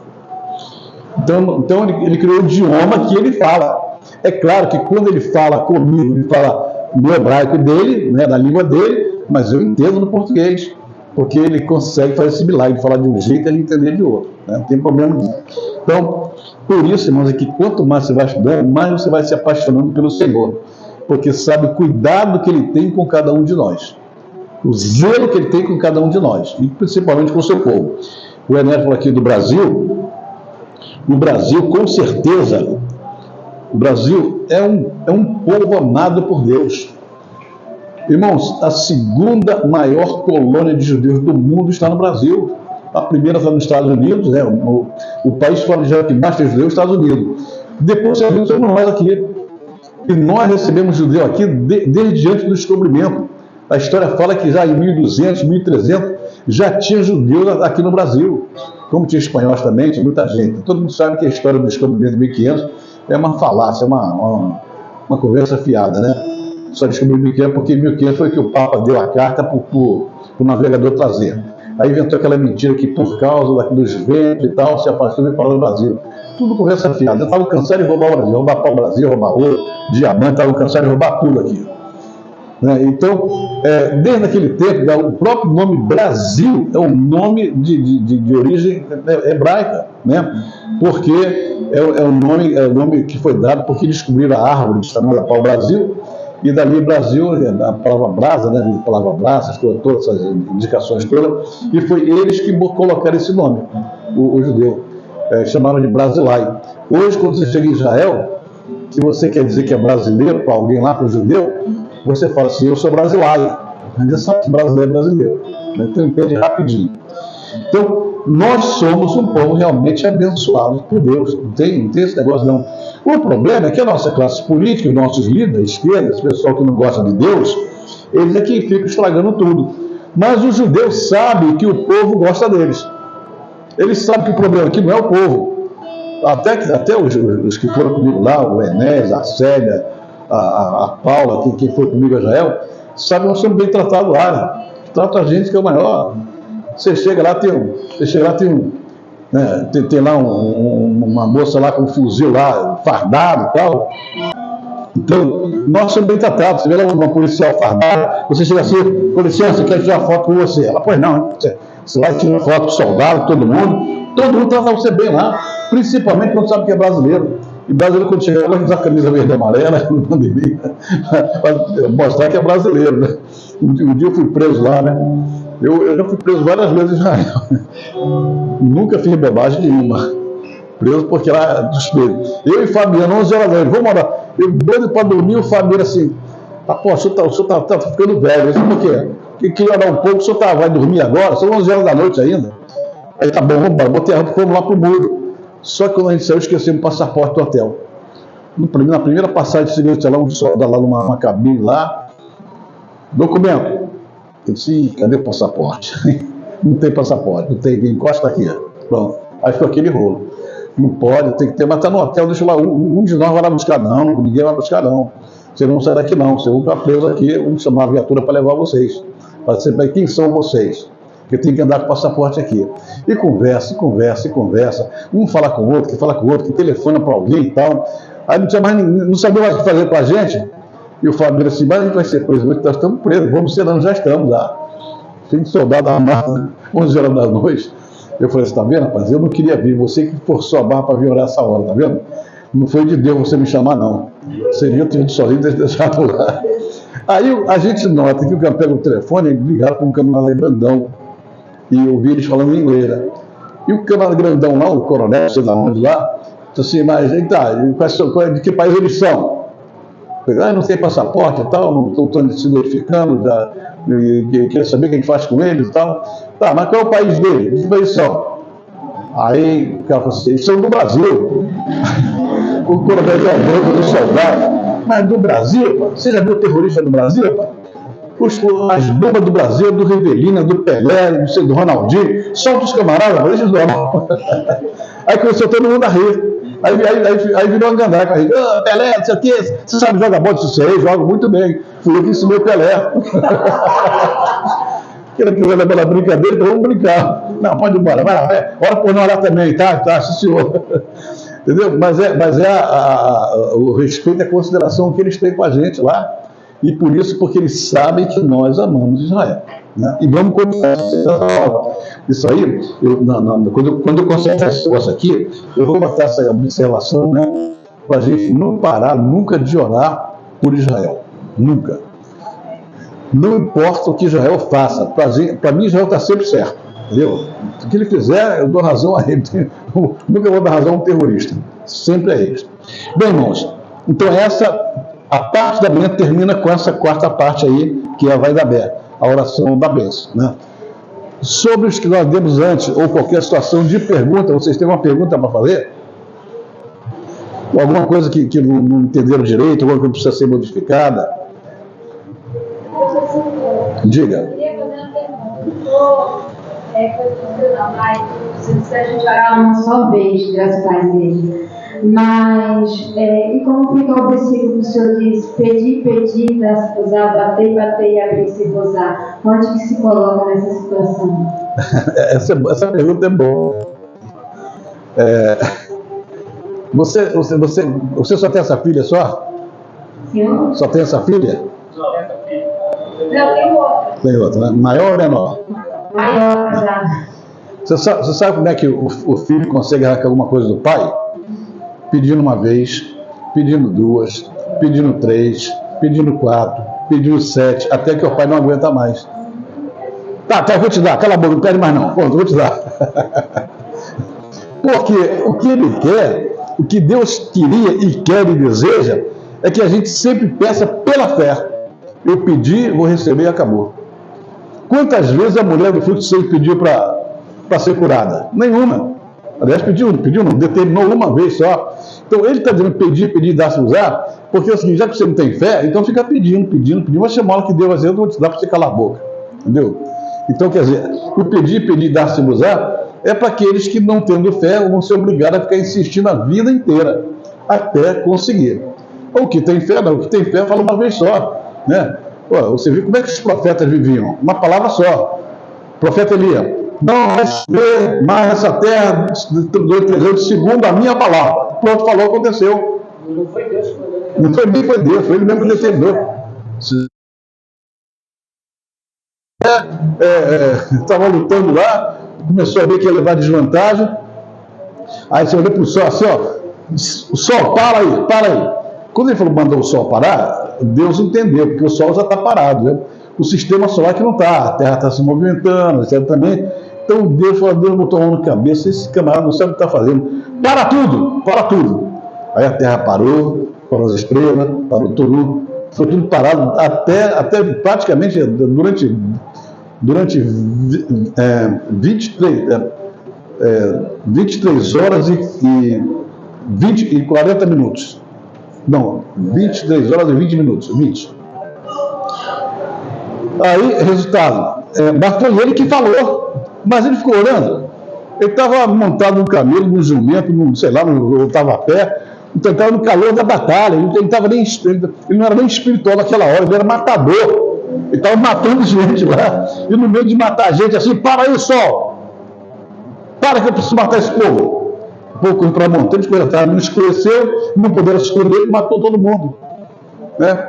Então ele criou um idioma que ele fala. É claro que quando ele fala comigo, ele fala no hebraico dele, né, na língua dele, mas eu entendo no português, porque ele consegue fazer esse milagre de falar de um jeito e ele entender de outro, né? Não tem problema nenhum. Então, por isso, irmãos, é que quanto mais você vai estudando, mais você vai se apaixonando pelo Senhor, porque sabe o cuidado que Ele tem com cada um de nós, o zelo que Ele tem com cada um de nós, e principalmente com o seu povo. O Enéas falou aqui do Brasil. No Brasil, com certeza, o Brasil é um povo amado por Deus. Irmãos, a segunda maior colônia de judeus do mundo está no Brasil. A primeira está nos Estados Unidos, né? O país fora que mais tem judeus é os Estados Unidos. Depois somos nós aqui. E nós recebemos judeu aqui desde antes do descobrimento. A história fala que já em 1200, 1300, já tinha judeus aqui no Brasil. Como tinha espanhóis também, tinha muita gente. Todo mundo sabe que a história do descobrimento de 1500 é uma falácia, uma conversa fiada, né? Só descobriu 1500 porque em 1500 foi que o Papa deu a carta para o navegador trazer. Aí inventou aquela mentira que por causa dos ventos e tal, se afastou e veio para o Brasil. Tudo conversa fiada. Eu estava cansado de roubar o Brasil, roubar pau Brasil, roubar ouro, diamante, estava cansado de roubar tudo aqui. Né? Então, desde aquele tempo, o próprio nome Brasil é um nome de origem hebraica, né? Porque é o nome que foi dado porque descobriram a árvore chamada pau-brasil, e dali Brasil, a palavra brasa, né? A palavra brasa, todas essas indicações todas, e foi eles que colocaram esse nome, o judeu. Chamaram de Brasilai. Hoje, quando você chega em Israel, se você quer dizer que é brasileiro para alguém lá, para o judeu, você fala assim, eu sou brasileiro. Ainda sabe que brasileiro é brasileiro. Então entende rapidinho. Então, nós somos um povo realmente abençoado por Deus. Não tem esse negócio não. O problema é que a nossa classe política, os nossos líderes, esquerda, esse pessoal que não gosta de Deus, eles é que ficam estragando tudo. Mas os judeus sabem que o povo gosta deles. Eles sabem que o problema aqui não é o povo. Até os que foram comigo lá, o Enéas, a Célia, a Paula, quem foi comigo a Israel, sabe que nós somos bem tratados lá, né? Trata a gente que é o maior. Você chega lá, tem lá uma moça lá com um fuzil lá, fardado e tal. Então, nós somos bem tratados. Você vê lá uma policial fardada, você chega assim, com licença, quer tirar foto com você? Ela, pois não, você vai tirar foto com soldado, todo mundo trata você bem lá, principalmente quando sabe que é brasileiro. E brasileiro, quando chega lá, vai usar a camisa verde e amarela, para mostrar que é brasileiro, né? Um dia eu fui preso lá, né? Eu já fui preso várias vezes em Israel. Nunca fiz bobagem nenhuma. Preso porque lá despeito. Eu e Fabiano, 11 horas da noite, vamos morar. Eu doido para dormir, o Fabiano assim, pô, o senhor tá ficando velho. Eu disse, por quê? Que queria orar um pouco, o senhor vai dormir agora? São 11 horas da noite ainda. Aí tá bom, vamos embora. Botei a roupa, fomos lá pro muro. Só que quando a gente saiu, esquecemos o passaporte do hotel. Na primeira passagem de segurança, lá um soldado lá numa cabine lá. Documento. Eu disse, cadê o passaporte? Não tem passaporte, não tem, encosta aqui. Pronto. Aí ficou aquele rolo. Não pode, tem que ter, mas tá no hotel, deixa lá, um de nós vai lá buscar, não, ninguém vai buscar, não. Vocês não saem daqui, não. Vocês vão ficar presos aqui, vamos chamar a viatura para levar vocês. Para saber quem são vocês. Porque tem que andar com o passaporte aqui. E conversa. Um fala com o outro, que telefona para alguém e tal. Aí não tinha mais ninguém, não sabia mais o que fazer com a gente. E o Fábio disse assim, mas a gente vai ser preso, nós estamos presos, vamos ser, nós já estamos lá. Tem soldado armado, 11 horas da noite. Eu falei assim, tá vendo, rapaz? Eu não queria vir, você que forçou a barra para vir orar essa hora, tá vendo? Não foi de Deus você me chamar, não. Seria eu ter ido sozinho e deixado lá. Aí a gente nota que o cara pega o telefone e ligaram para um camarada grandão. E eu ouvi eles falando em inglês, né? E o camarada grandão lá, o coronel, sei lá onde lá, disse assim, mas de que país eles são? Eu falei, não tem passaporte e tal, não estou se notificando, queria saber o que a gente faz com eles e tal. Tá, mas qual é o país deles? De que país são? Aí o cara falou assim, eles são do Brasil. O coronel já branco do soldado, mas do Brasil, pô? Você já viu terrorista do Brasil? Pô? As bombas do Brasil, do Rivelina, do Pelé, do Ronaldinho, solta os camaradas, deixa os homens. Aí começou todo mundo a rir. Aí virou uma gandaca. Pelé, não sei o quê, você sabe jogar bola, isso aí, joga muito bem. Fui eu que ensinei o Pelé. Quem quiser levar na brincadeira, então vamos brincar. Não, pode ir embora, vai lá, hora por não olhar também, tá, sim senhor. Entendeu? Mas o respeito e a consideração que eles têm com a gente lá. E por isso, porque eles sabem que nós amamos Israel. Né? E vamos continuar. Isso aí, quando eu conserto esse negócio aqui, eu vou botar essa observação, né? Para a gente não parar nunca de orar por Israel. Nunca. Não importa o que Israel faça. Para mim, Israel está sempre certo. Entendeu? O que ele fizer, eu dou razão a ele. Nunca vou dar razão a um terrorista. Sempre é ele. Bem, irmãos, então a parte da manhã termina com essa quarta parte aí, que é a vai da Bé, a oração da bênção, né? Sobre os que nós demos antes, ou qualquer situação de pergunta, vocês têm uma pergunta para fazer? Ou alguma coisa que não entenderam direito, alguma coisa que precisa ser modificada? Diga. Eu queria fazer uma pergunta. Se a gente orar uma só vez, graças a Deus. Mas, e como fica o versículo que o Senhor diz, pedir, dar-se gozar, bater e abrir-se gozar? Onde que se coloca nessa situação? Essa pergunta é boa. Você só tem essa filha só? Sim. Só tem essa filha? Não, tem outra. Tem outra, né? Maior ou menor? Maior já. Você sabe como é que o filho consegue arrancar alguma coisa do pai? Pedindo uma vez, pedindo duas, pedindo três, pedindo quatro, pedindo 7, até que o pai não aguenta mais. Tá, eu vou te dar, cala a boca, não pede mais não, pronto, vou te dar. Porque o que ele quer, o que Deus queria e quer e deseja, é que a gente sempre peça pela fé. Eu pedi, vou receber e acabou. Quantas vezes a mulher do fruto do seio pediu para ser curada? Nenhuma. Aliás, pediu, não, determinou uma vez só. Então, ele está dizendo pedir, dar-se usar, porque é o seguinte, já que você não tem fé, então fica pedindo, mas chama a hora que Deus vai dizer, eu não vou te dar para você calar a boca. Entendeu? Então, quer dizer, o pedir, dar-se usar, é para aqueles que não tendo fé vão ser obrigados a ficar insistindo a vida inteira, até conseguir. O que tem fé, não, o que tem fé fala uma vez só. Né? Pô, você viu como é que os profetas viviam? Uma palavra só. O profeta Elias. Não vai chover mais essa terra durante 3 anos, segundo a minha palavra. Pronto, falou, aconteceu. Não foi Deus que mandou. Não foi mim, foi Deus, foi ele mesmo que determinou. Estava lutando lá, começou a ver que ia levar desvantagem. Aí você olhou para o sol assim, ó. O sol, para aí. Quando ele falou, mandou o sol parar, Deus entendeu, porque o sol já está parado. Né? O sistema solar que não está, a Terra está se movimentando, etc. também. Então Deus falou, Deus botou a mão na cabeça, esse camarada não sabe o que está fazendo. Para tudo! Aí a Terra parou as estrelas, parou tudo, foi tudo parado, até praticamente durante 23 horas e 40 minutos. Não, 23 horas e 20 minutos. 20. Aí, resultado, mas foi ele que falou. Mas ele ficou orando. Ele estava montado num camelo, num jumento, eu estava a pé. Então ele estava no calor da batalha. Ele não era nem espiritual naquela hora, ele era matador. Ele estava matando gente lá. E no meio de matar gente assim, para aí, sol! Para que eu preciso matar esse povo. pouco para a montanha, não escureceu, não puderam esconder, matou todo mundo. Né?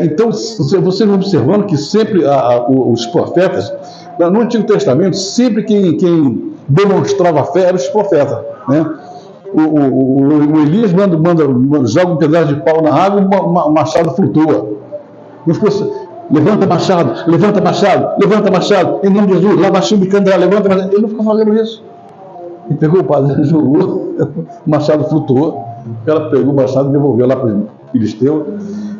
Então, vocês vão observando que sempre os profetas, no Antigo Testamento, sempre quem demonstrava fé eram os profetas. Né? O Elias joga um pedaço de pau na água e o machado flutua. Não ficou assim, levanta machado, levanta machado, levanta machado, em nome de Jesus, lá baixo de Candrá, levanta machado. Ele não ficou fazendo isso. Ele pegou o padre, jogou, o machado flutuou, ela pegou o machado e devolveu lá para o filisteu.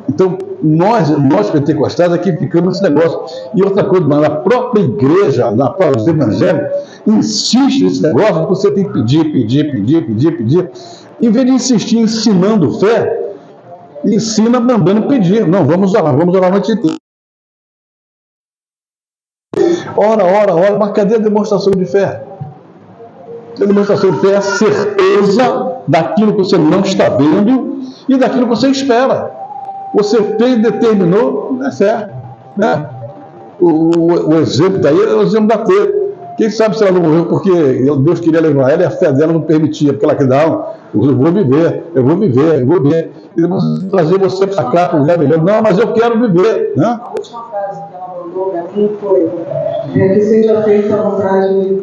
Então, nós pentecostais aqui ficamos nesse negócio. E outra coisa, mas a própria igreja, na própria evangelho, insiste nesse negócio que você tem que pedir. Em vez de insistir ensinando fé, ensina mandando pedir. Não, vamos orar a noite inteira. Ora, mas cadê a demonstração de fé? A demonstração de fé é a certeza daquilo que você não está vendo e daquilo que você espera. Você fez, determinou, é fé. Né? O exemplo daí é o exemplo da T. Quem sabe se ela não morreu porque Deus queria levar ela e a fé dela não permitia, porque ela queria, não, eu vou viver. E trazer você para cá, para o lugar melhor. Não, mas eu quero viver. Né? A última frase que ela mandou para mim foi que seja feita a vontade,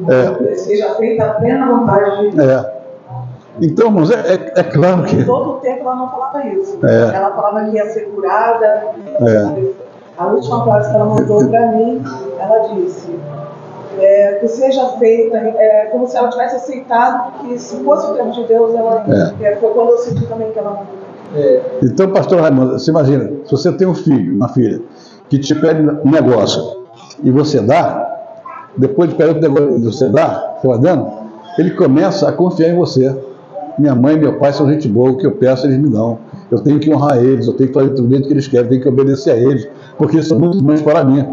seja feita a plena vontade de Deus. Então, irmãos, é claro que... Todo o tempo ela não falava isso. Ela falava que ia ser curada. A última frase que ela mandou para mim, ela disse que seja feita, como se ela tivesse aceitado que se fosse o tempo de Deus, ela foi quando eu senti também que ela mandou. Então, pastor Raimundo, você imagina, se você tem um filho, uma filha, que te pede um negócio e você dá, depois de pedir o negócio e você dá, você vai dando, ele começa a confiar em você. Minha mãe e meu pai são gente boa, o que eu peço eles me dão. Eu tenho que honrar eles, eu tenho que fazer tudo dentro que eles querem, eu tenho que obedecer a eles, porque eles são muito bons para mim.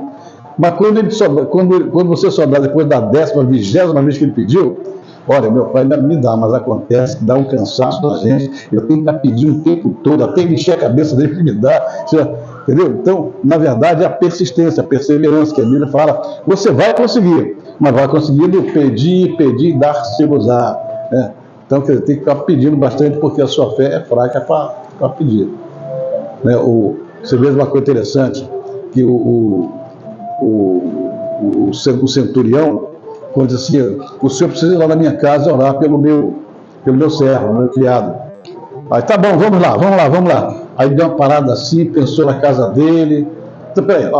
Mas quando você só dá depois da 10ª, 20ª vez que ele pediu, olha, meu pai me dá, mas acontece que dá um cansaço na gente, eu tenho que pedir o tempo todo, até encher a cabeça dele para me dar, entendeu? Então, na verdade, é a persistência, a perseverança, que a Bíblia fala, você vai conseguir, mas vai conseguindo pedir, dar-se-vos-á, né? Então, quer dizer, tem que ficar pedindo bastante, porque a sua fé é fraca para pedir. Né? Você vê uma coisa interessante, que o centurião, quando diz assim, o senhor precisa ir lá na minha casa orar pelo meu servo, meu criado. Aí, tá bom, vamos lá. Aí deu uma parada assim, pensou na casa dele. Então, peraí, deixa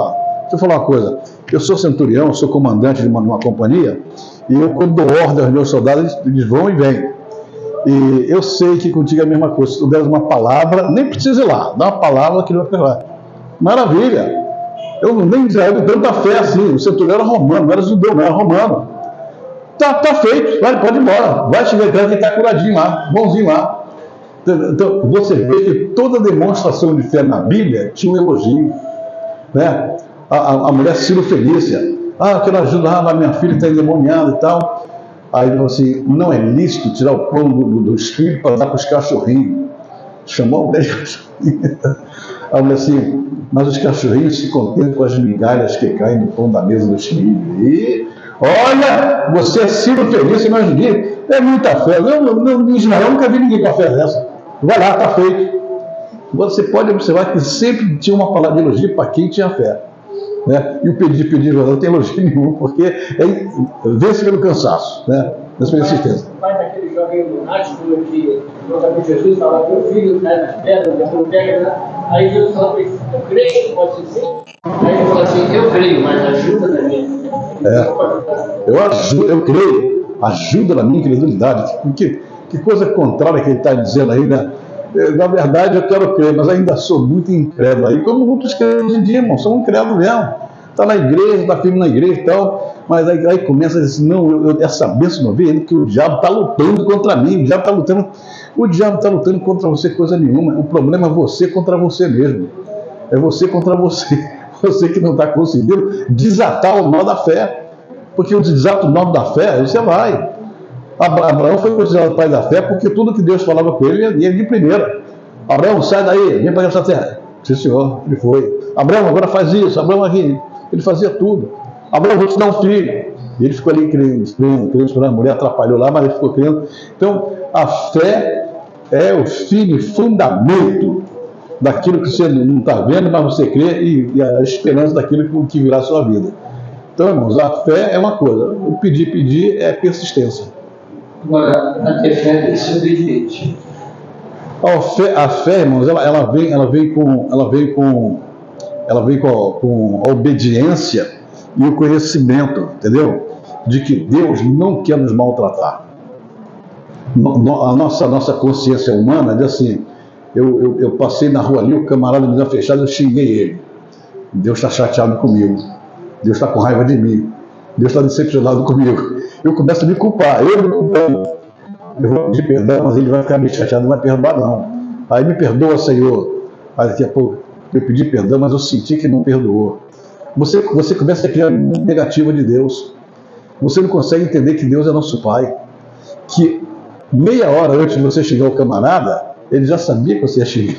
eu falar uma coisa. Eu sou centurião, sou comandante de uma companhia, e eu, quando dou ordem aos meus soldados, eles vão e vêm. E eu sei que contigo é a mesma coisa. Se tu deres uma palavra, nem precisa ir lá, dá uma palavra que ele vai pegar. Maravilha! Eu nem Israel tanta fé assim. O centurião era romano, não era judeu, não era romano. Tá feito, pode ir embora. Vai chegar em casa que está curadinho lá, bonzinho lá. Então, você vê que toda demonstração de fé na Bíblia tinha um elogio. Né? A mulher Ciro Felícia, eu quero ajudar, a minha filha está endemoniada e tal. Aí ele falou assim, não é lícito tirar o pão dos filhos para dar para os cachorrinhos. Chamou o médico cachorrinho. Aí eu falei assim, mas os cachorrinhos se contentam com as migalhas que caem no pão da mesa dos filhos. E, olha, você é Ciro Felício, mas ninguém, é muita fé. Eu em Israel nunca vi ninguém com a fé dessa. Vai lá, está feito. Você pode observar que sempre tinha uma palavra de elogio para quem tinha fé. Né? E o pedir não tem elogio nenhum, porque vence pelo cansaço, né? Vence pela insistência. Faz aquele joguinho lunático que o Jesus fala, meu filho cai nas pedras, depois pega, né? Aí Jesus fala para ele, eu creio, pode ser sim. Aí ele fala assim, eu creio, mas ajuda na minha. Eu creio, ajuda na minha incredulidade. Que coisa contrária que ele está dizendo aí, né? Na verdade, eu quero crer, mas ainda sou muito incrédulo. Aí, como muitos crentes em dia, irmão, são incrédulos mesmo. Está na igreja, está firme na igreja e tal, mas aí começa a dizer assim, não, essa bênção não vê, que o diabo está lutando contra mim, o diabo está lutando contra você, coisa nenhuma. O problema é você contra você mesmo. É você contra você. Você que não está conseguindo desatar o nó da fé. Porque o desata o nó da fé, você vai. Abraão foi considerado pai da fé porque tudo que Deus falava com ele ia de primeira. Abraão, sai daí, vem para essa terra. Sim, senhor, ele foi. Abraão, agora faz isso. Abraão aqui, ele fazia tudo. Abraão, vou te dar um filho. E ele ficou ali crendo, a mulher atrapalhou lá, mas ele ficou crendo. Então, a fé é o firme fundamento daquilo que você não está vendo, mas você crê, e a esperança daquilo que virá à sua vida. Então, irmãos, a fé é uma coisa, o pedir é persistência. Agora, a fé tem que ser obediente. A fé, irmãos, ela vem com a obediência e o conhecimento, entendeu? De que Deus não quer nos maltratar. A nossa consciência humana diz assim, eu passei na rua ali, o camarada me deu uma fechada, eu xinguei ele. Deus está chateado comigo. Deus está com raiva de mim. Deus está decepcionado comigo. Eu começo a me culpar. Eu me culpando. Eu vou pedir perdão, mas ele vai ficar meio chateado, não vai perdoar não. Aí me perdoa, Senhor. Aí daqui a pouco eu pedi perdão, mas eu senti que não perdoou. Você começa a criar negativa de Deus. Você não consegue entender que Deus é nosso Pai. Que meia hora antes de você chegar ao camarada, ele já sabia que você ia chegar.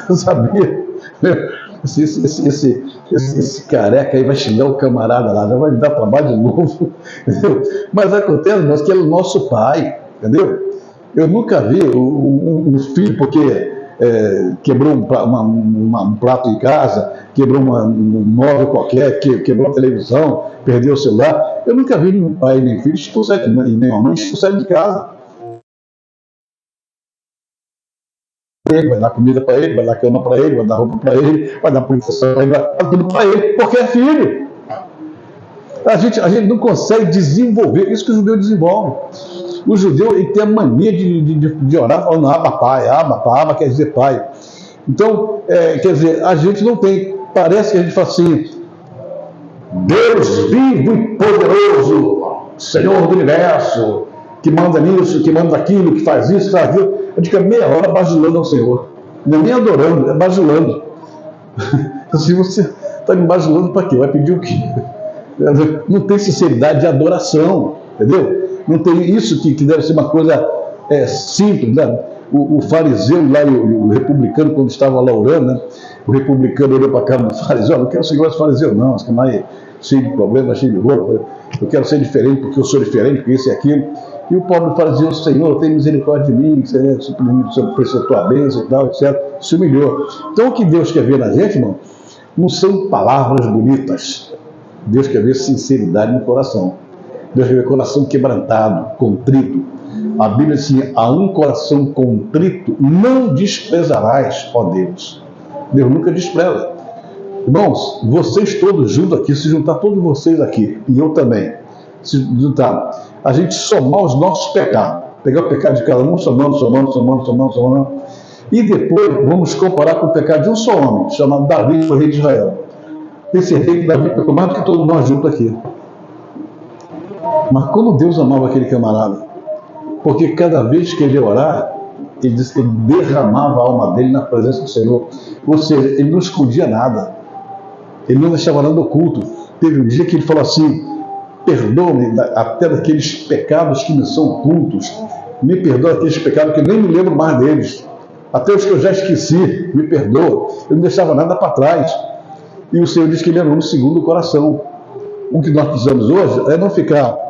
Eu sabia. Esse careca aí vai xingar o camarada lá, já vai me dar trabalho de novo, entendeu? Mas acontece, mas que ele é o nosso pai, entendeu? Eu nunca vi um filho, porque quebrou um prato em casa, quebrou um móvel qualquer, quebrou a televisão, perdeu o celular. Eu nunca vi nenhum pai nem filho expulsar, nem uma mãe expulsar de casa. Vai dar comida para ele, vai dar cama para ele, vai dar roupa para ele, vai dar proteção para ele, vai dar tudo para ele, porque é filho. A gente não consegue desenvolver isso que o judeu desenvolve. O judeu ele tem a mania de orar falando Abba Pai, Abba quer dizer Pai. Então, quer dizer, a gente não tem, parece que a gente fala assim, Deus vivo e poderoso, Senhor do Universo, que manda nisso, que manda aquilo, que faz isso, que faz aquilo. A gente fica meia hora bajulando ao Senhor. Não é nem adorando, é bajulando. Se você está me bajulando para quê? Vai pedir o quê? Não tem sinceridade de adoração, entendeu? Não tem isso que deve ser uma coisa simples, né? O fariseu lá e o republicano, quando estava lá orando, né? O republicano olhou para a cara do fariseu, não quero ser igual esse fariseu não, esse mais cheio de problemas, cheio de roupa, eu quero ser diferente porque eu sou diferente, porque isso e aquilo. E o pobre fariseu, Senhor, tem misericórdia de mim, que você suprimido sobre a tua bênção e tal, etc. Se humilhou. Então o que Deus quer ver na gente, irmão, não são palavras bonitas. Deus quer ver sinceridade no coração. Deus quer ver coração quebrantado, contrito. A Bíblia diz assim, a um coração contrito não desprezarás, ó Deus. Deus nunca despreza. Irmãos, vocês todos juntos aqui, se juntar todos vocês aqui, e eu também, se juntar, a gente somar os nossos pecados, pegar o pecado de cada um, somando, e depois vamos comparar com o pecado de um só homem, chamado Davi, o rei de Israel. Esse rei de Davi pecou mais do que todos nós juntos aqui. Mas como Deus amava aquele camarada? Porque cada vez que ele ia orar, ele disse que ele derramava a alma dele na presença do Senhor. Ou seja, ele não escondia nada. Ele não deixava nada oculto. Teve um dia que ele falou assim, perdoa-me até daqueles pecados que me são ocultos. Me perdoa daqueles pecados que eu nem me lembro mais deles. Até os que eu já esqueci, me perdoa. Eu não deixava nada para trás. E o Senhor diz que ele é um homem segundo o coração. O que nós precisamos hoje é não ficar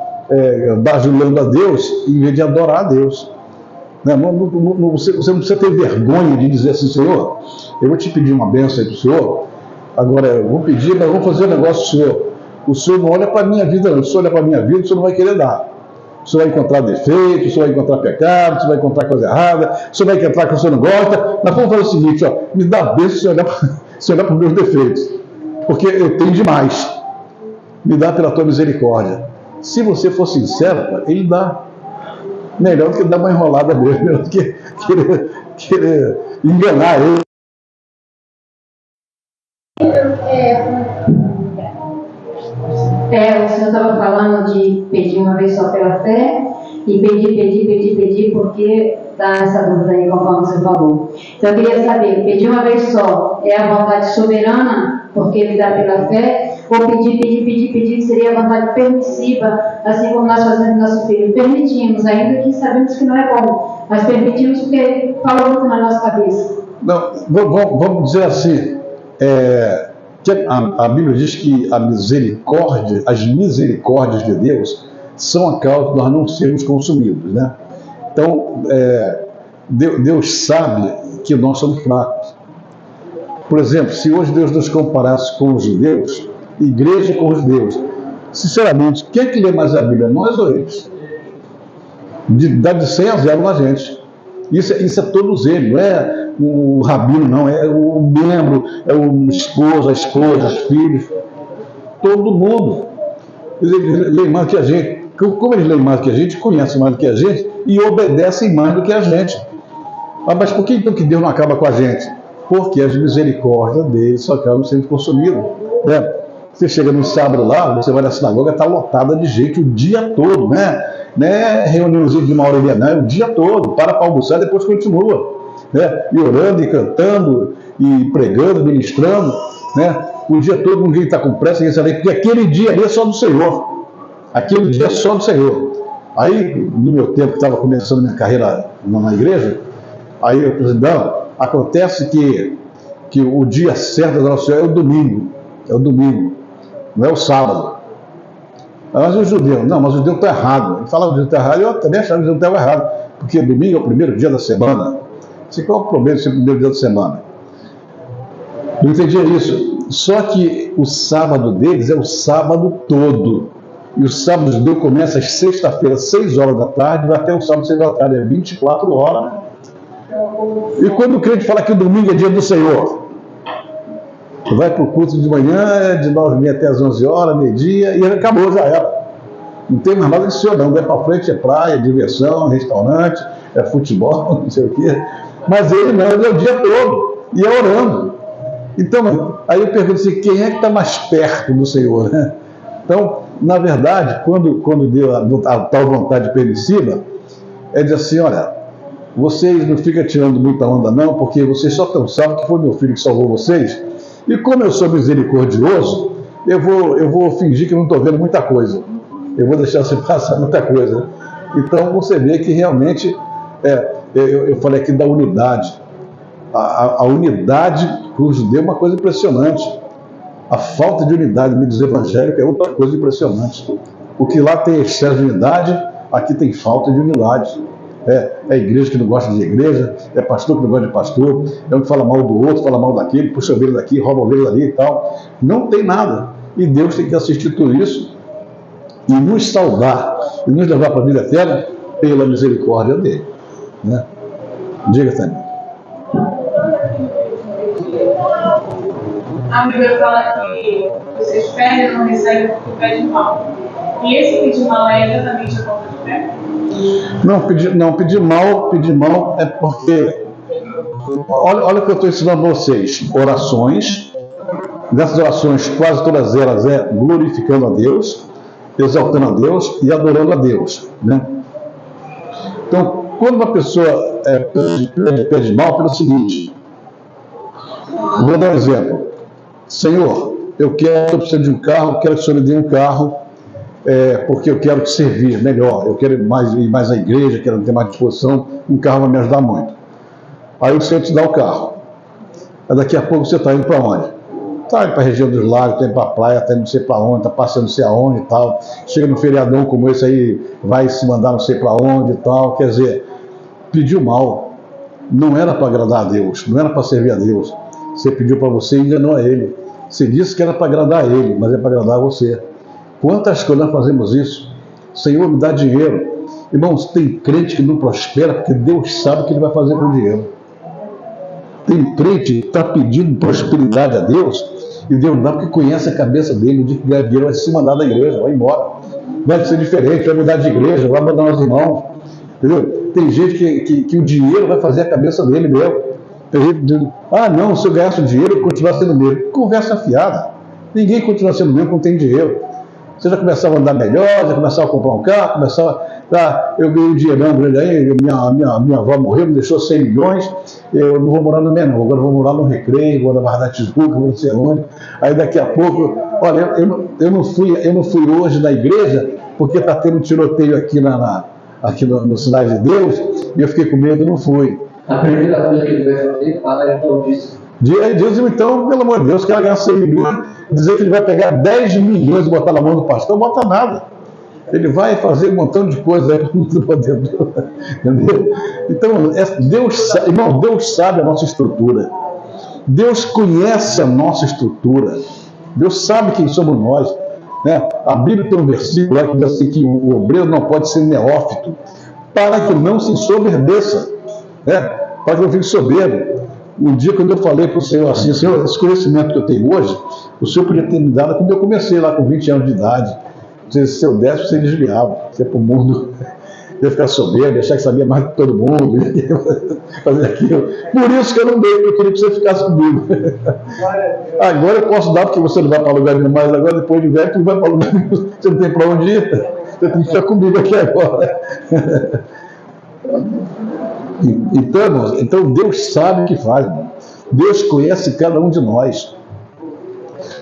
bajulando a Deus em vez de adorar a Deus. Você não precisa ter vergonha de dizer assim, Senhor, eu vou te pedir uma bênção aí para o Senhor, agora eu vou pedir, mas vou fazer um negócio do Senhor. O Senhor não olha para a minha vida, não. O Senhor olha para a minha vida, o Senhor não vai querer dar. O Senhor vai encontrar defeito, o Senhor vai encontrar pecado, o Senhor vai encontrar coisa errada, o Senhor vai encontrar que o Senhor não gosta. Mas vamos fazer o seguinte, ó, me dá a bênção se olhar para os meus defeitos, porque eu tenho demais. Me dá pela tua misericórdia. Se você for sincero, ele dá. Melhor do que dar uma enrolada mesmo, melhor do que querer enganar ele. O senhor estava falando de pedir uma vez só pela fé e pedir, porque está essa dúvida aí, conforme você falou. Então eu queria saber, pedir uma vez só é a vontade soberana, porque ele dá pela fé, ou pedir seria a vontade permissiva, assim como nós fazemos com nosso filho. Permitimos, ainda que sabemos que não é bom, mas permitimos porque ele falou muito na nossa cabeça. Não, vamos dizer assim, que a Bíblia diz que as misericórdias de Deus são a causa de nós não sermos consumidos, né? Então, Deus sabe que nós somos fracos. Por exemplo, se hoje Deus nos comparasse com os judeus, igreja com os judeus, sinceramente, quem é que lê mais a Bíblia? Nós ou eles? Dá de 100 a 0 na gente. Isso é todos eles, não é o rabino, não, é o membro, é o esposo, a esposa, os filhos, todo mundo. Eles leem mais que a gente. Como eles leem mais que a gente, conhecem mais do que a gente e obedecem mais do que a gente. Mas por que então que Deus não acaba com a gente? Porque as misericórdias dele só acabam sendo consumidas. Né? Você chega no sábado lá, você vai na sinagoga, está lotada de gente o dia todo, né? Não é reuniãozinha de uma hora e meia, não, é o dia todo, para almoçar e depois continua. Né? E orando, e cantando, e pregando, ministrando, né? O dia todo ninguém está com pressa, ninguém sabe, porque aquele dia ali é só do Senhor. Aquele dia é só do Senhor. Aí, no meu tempo que estava começando minha carreira na igreja, aí eu falei, não, acontece que o dia certo da Nossa Senhora é o domingo. É o domingo, não é o sábado. Mas o judeu, não, mas o judeu está errado. Ele falava que o judeu está errado, eu também achava que o judeu estava errado, porque domingo é o primeiro dia da semana. Qual é o problema de ser o primeiro dia da semana? Não entendia isso. Só que o sábado deles é o sábado todo. E o sábado judeu começa às sexta-feira, 6 horas da tarde, vai até o sábado, 6 horas da tarde, é 24 horas. E quando o crente fala que o domingo é dia do Senhor, vai para o culto de manhã, de 9h30 até as 11 horas, meio-dia, e acabou, já era. Não tem mais nada de Senhor, não. Daí para frente é praia, diversão, restaurante, é futebol, não sei o quê. Mas ele não, ele é o dia todo, e é orando. Então, aí eu pergunto assim, quem é que está mais perto do Senhor, né? Então, na verdade, quando deu a tal vontade permissiva, é dizer assim, olha, vocês não ficam tirando muita onda não, porque vocês só estão sabendo que foi meu filho que salvou vocês, e como eu sou misericordioso, eu vou fingir que não estou vendo muita coisa, eu vou deixar você passar muita coisa. Então você vê que realmente, eu falei aqui da unidade, a unidade com o judeu é uma coisa impressionante. A falta de unidade no meio evangélico é outra coisa impressionante. O que lá tem excesso de unidade, aqui tem falta de unidade. É igreja que não gosta de igreja, é pastor que não gosta de pastor, é um que fala mal do outro, fala mal daquele, puxa a ovelha daqui, rouba a ovelha ali e tal. Não tem nada. E Deus tem que assistir tudo isso e nos salvar, e nos levar para a vida eterna pela misericórdia dele. Né? Diga, Tânia. A Bíblia fala que vocês pedem e não recebem porque pedem mal. E esse pedir mal é exatamente a falta de fé? Não, pedir mal é porque, olha o que eu estou ensinando a vocês, orações, nessas orações quase todas elas é glorificando a Deus, exaltando a Deus e adorando a Deus, né? Então, quando uma pessoa pede mal, pelo seguinte, vou dar um exemplo, Senhor, eu preciso de um carro, quero que o Senhor me dê um carro, porque eu quero te servir melhor, eu quero ir mais à igreja, quero ter mais disposição, um carro vai me ajudar muito. Aí o Senhor te dá o carro. Aí daqui a pouco você está indo para onde? Está indo para a região dos lagos, está indo para a praia, está indo não sei para onde, está passando não sei aonde e tal. Chega no feriadão como esse aí, vai se mandar não sei para onde e tal. Quer dizer, pediu mal. Não era para agradar a Deus, não era para servir a Deus. Você pediu para você e enganou a Ele. Você disse que era para agradar a Ele, mas é para agradar a você. Quantas coisas nós fazemos isso? Senhor, me dá dinheiro. Irmãos, tem crente que não prospera porque Deus sabe o que ele vai fazer com o dinheiro. Tem crente que está pedindo prosperidade a Deus e Deus dá porque conhece a cabeça dele. O dia que ganhar dinheiro vai se mandar da igreja, vai embora. Vai ser diferente, vai mudar de igreja, vai mandar os irmãos. Entendeu? Tem gente que o dinheiro vai fazer a cabeça dele mesmo. Tem gente que diz, não, se eu ganhasse o dinheiro, eu continuar sendo meu. Conversa fiada. Ninguém continua sendo meu quando tem dinheiro. Você já começava a andar melhor, já começava a comprar um carro, eu ganhei um dinheirão grande aí, minha avó morreu, me deixou 100 milhões, eu não vou morar no Menor, agora eu vou morar no Recreio, vou na Barra da Tijuca, vou não sei onde. Aí daqui a pouco, olha, eu não fui hoje na igreja, porque está tendo um tiroteio aqui no Cidade de Deus, e eu fiquei com medo e não fui. A primeira coisa que ele vai fazer, fala então disso. Diz então, pelo amor de Deus, que ela ganha 100 milhões, dizer que ele vai pegar 10 milhões e botar na mão do pastor, não bota nada. Ele vai fazer um montão de coisas aí para dentro. Entendeu? Então, irmão, Deus sabe a nossa estrutura. Deus conhece a nossa estrutura. Deus sabe quem somos nós. Né? A Bíblia tem um versículo lá que diz assim, que o obreiro não pode ser neófito, para que não se ensoberbeça, né? Para que não fique soberbo. Um dia, quando eu falei para o Senhor assim, Senhor, esse conhecimento que eu tenho hoje, o Senhor podia ter me dado quando eu comecei lá com 20 anos de idade. Se eu desse, você desviava, você ia para o mundo, ia ficar soberbo, achar que sabia mais que todo mundo, fazer aquilo. Por isso que eu não dei, porque eu queria que você ficasse comigo. Agora eu posso dar, porque você não vai para lugar nenhum mais, agora depois de velho, tu vai para lugar nenhum, você não tem para onde ir, você tem que ficar comigo aqui agora. Então Deus sabe o que faz, mano. Deus conhece cada um de nós.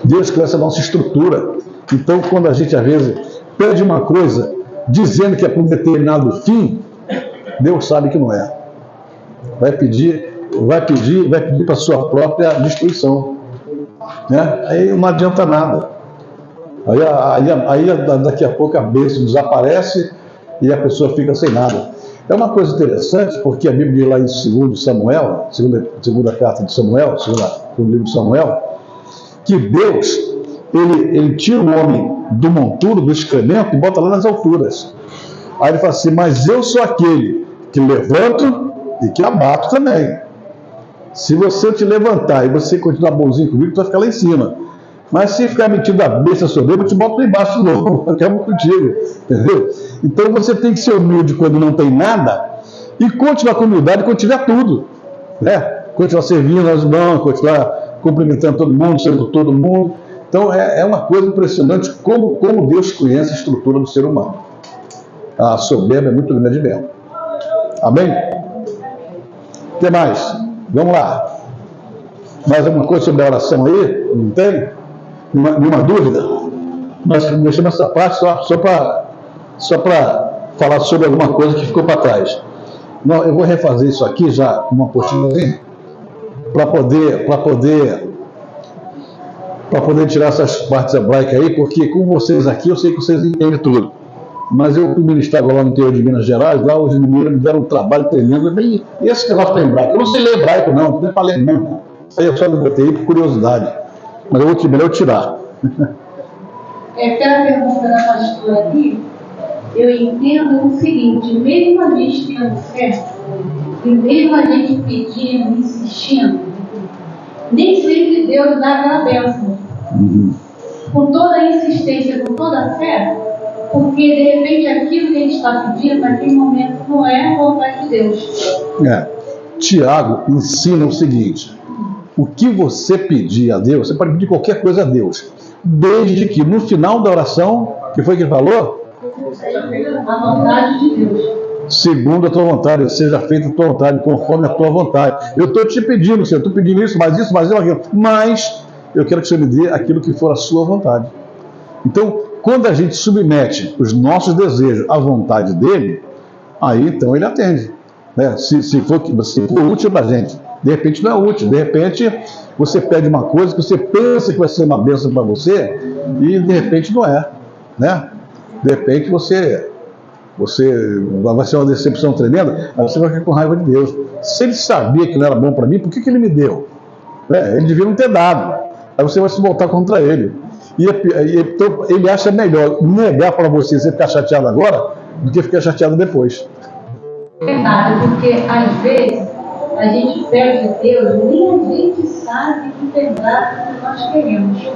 Deus conhece a nossa estrutura. Então, quando a gente, às vezes, pede uma coisa, dizendo que é para um determinado fim, Deus sabe que não é. Vai pedir para a sua própria destruição. Né? Aí não adianta nada. Aí daqui a pouco a bênção desaparece e a pessoa fica sem nada. É uma coisa interessante, porque a Bíblia diz lá em 2 Samuel, segunda carta de Samuel, segundo livro de Samuel, que Deus, ele tira o homem do monturo, do excremento, e bota lá nas alturas. Aí ele fala assim, mas eu sou aquele que levanto e que abato também. Se você te levantar e você continuar bonzinho comigo, tu vai ficar lá em cima. Mas se ficar metido a besta soberba, eu te boto lá embaixo de novo. Acabo contigo. Entendeu? Então você tem que ser humilde quando não tem nada e continuar com humildade quando tiver tudo. Né? Continuar servindo aos irmãos, continuar cumprimentando todo mundo, sendo todo mundo. Então é uma coisa impressionante como Deus conhece a estrutura do ser humano. A soberba é muito grande mesmo. Amém? O que mais? Vamos lá. Mais alguma coisa sobre a oração aí? Não tem? Nenhuma dúvida? Nós deixamos essa parte só para falar sobre alguma coisa que ficou para trás. Não, eu vou refazer isso aqui já, uma portinha, para poder tirar essas partes hebraicas aí, porque com vocês aqui eu sei que vocês entendem tudo. Mas eu fui ministrar lá no interior de Minas Gerais, lá os mineiros me deram um trabalho tremendo. E esse negócio para hebraico, eu não sei ler hebraico não é para ler não. Isso aí eu só não botei por curiosidade. Mas eu vou melhor tirar. Essa pergunta da pastora aqui, eu entendo o seguinte, mesmo a gente tendo fé, e mesmo a gente pedindo, insistindo, nem sempre Deus dá aquela bênção. Com toda a insistência, com toda a fé, porque de repente aquilo que a gente está pedindo naquele momento não é a vontade de Deus. Tiago ensina o seguinte: o que você pedir a Deus, você pode pedir qualquer coisa a Deus, desde que no final da oração, que foi que ele falou? A vontade de Deus. Segundo a tua vontade, seja feita a tua vontade, conforme a tua vontade. Eu estou te pedindo, Senhor, eu estou pedindo isso, mas aquilo. Mas eu quero que você me dê aquilo que for a sua vontade. Então, quando a gente submete os nossos desejos à vontade dele, aí então ele atende. Né? Se for útil para a gente. De repente não é útil. De repente você pede uma coisa que você pensa que vai ser uma bênção para você e de repente não é. Né? De repente você vai ser uma decepção tremenda, aí você vai ficar com raiva de Deus. Se ele sabia que não era bom para mim, por que ele me deu? Ele devia não ter dado. Aí você vai se voltar contra ele. Então, ele acha melhor negar para você ficar chateado agora do que ficar chateado depois. Verdade, porque às vezes a gente pede de Deus, nem a gente sabe que verdade que nós queremos.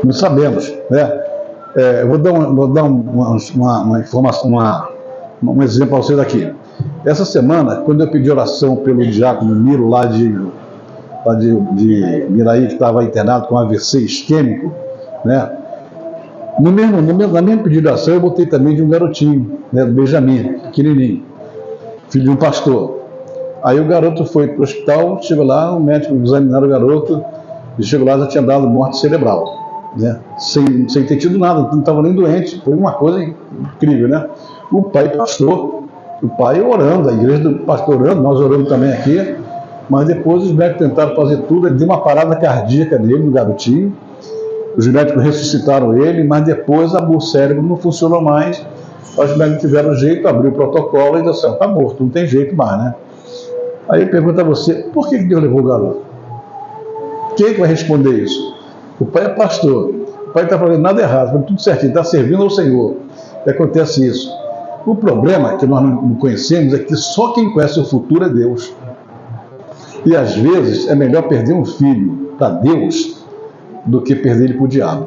Não sabemos, né? Eu vou dar uma informação, um exemplo para vocês aqui. Essa semana, quando eu pedi oração pelo diácono Miro, lá de Miraí, que estava internado com AVC isquêmico, né? Na mesma pedido de oração, eu botei também de um garotinho, né, do Benjamin, pequenininho, filho de um pastor. Aí o garoto foi para o hospital, chegou lá, o médico examinaram o garoto, e chegou lá, já tinha dado morte cerebral, né? Sem ter tido nada, não estava nem doente, foi uma coisa incrível, né? O pai pastor, o pai orando, a igreja do pastor orando, nós orando também aqui, mas depois os médicos tentaram fazer tudo, ele deu uma parada cardíaca nele, no garotinho, Os médicos ressuscitaram ele, mas depois o cérebro não funcionou mais. Os médicos tiveram jeito, abriu o protocolo e disse assim, está morto, não tem jeito mais, né? Aí pergunta a você, por que Deus levou o garoto? Quem é que vai responder isso? O pai é pastor, o pai está fazendo nada errado, fazendo tudo certinho, está servindo ao Senhor. E acontece isso. O problema que nós não conhecemos é que só quem conhece o futuro é Deus. E às vezes é melhor perder um filho para Deus do que perder ele para o diabo.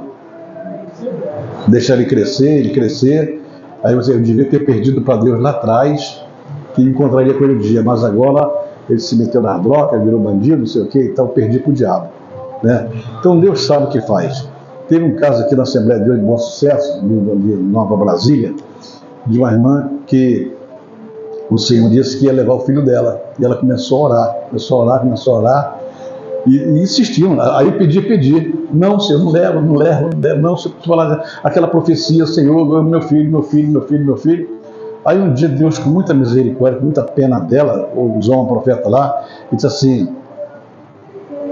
Deixar ele crescer, aí você devia ter perdido para Deus lá atrás, que encontraria com ele um dia, mas agora ele se meteu na droga, virou bandido, não sei o que, então perdi para o diabo. Né? Então Deus sabe o que faz. Teve um caso aqui na Assembleia de Deus de Bom Sucesso, de Nova Brasília, de uma irmã que o Senhor disse que ia levar o filho dela. E ela começou a orar. E insistiam. Aí pedi. Não, Senhor, não leva. Não, Senhor, falar aquela profecia, Senhor, meu filho. Aí um dia Deus, com muita misericórdia, com muita pena dela, usou uma profeta lá, e disse assim,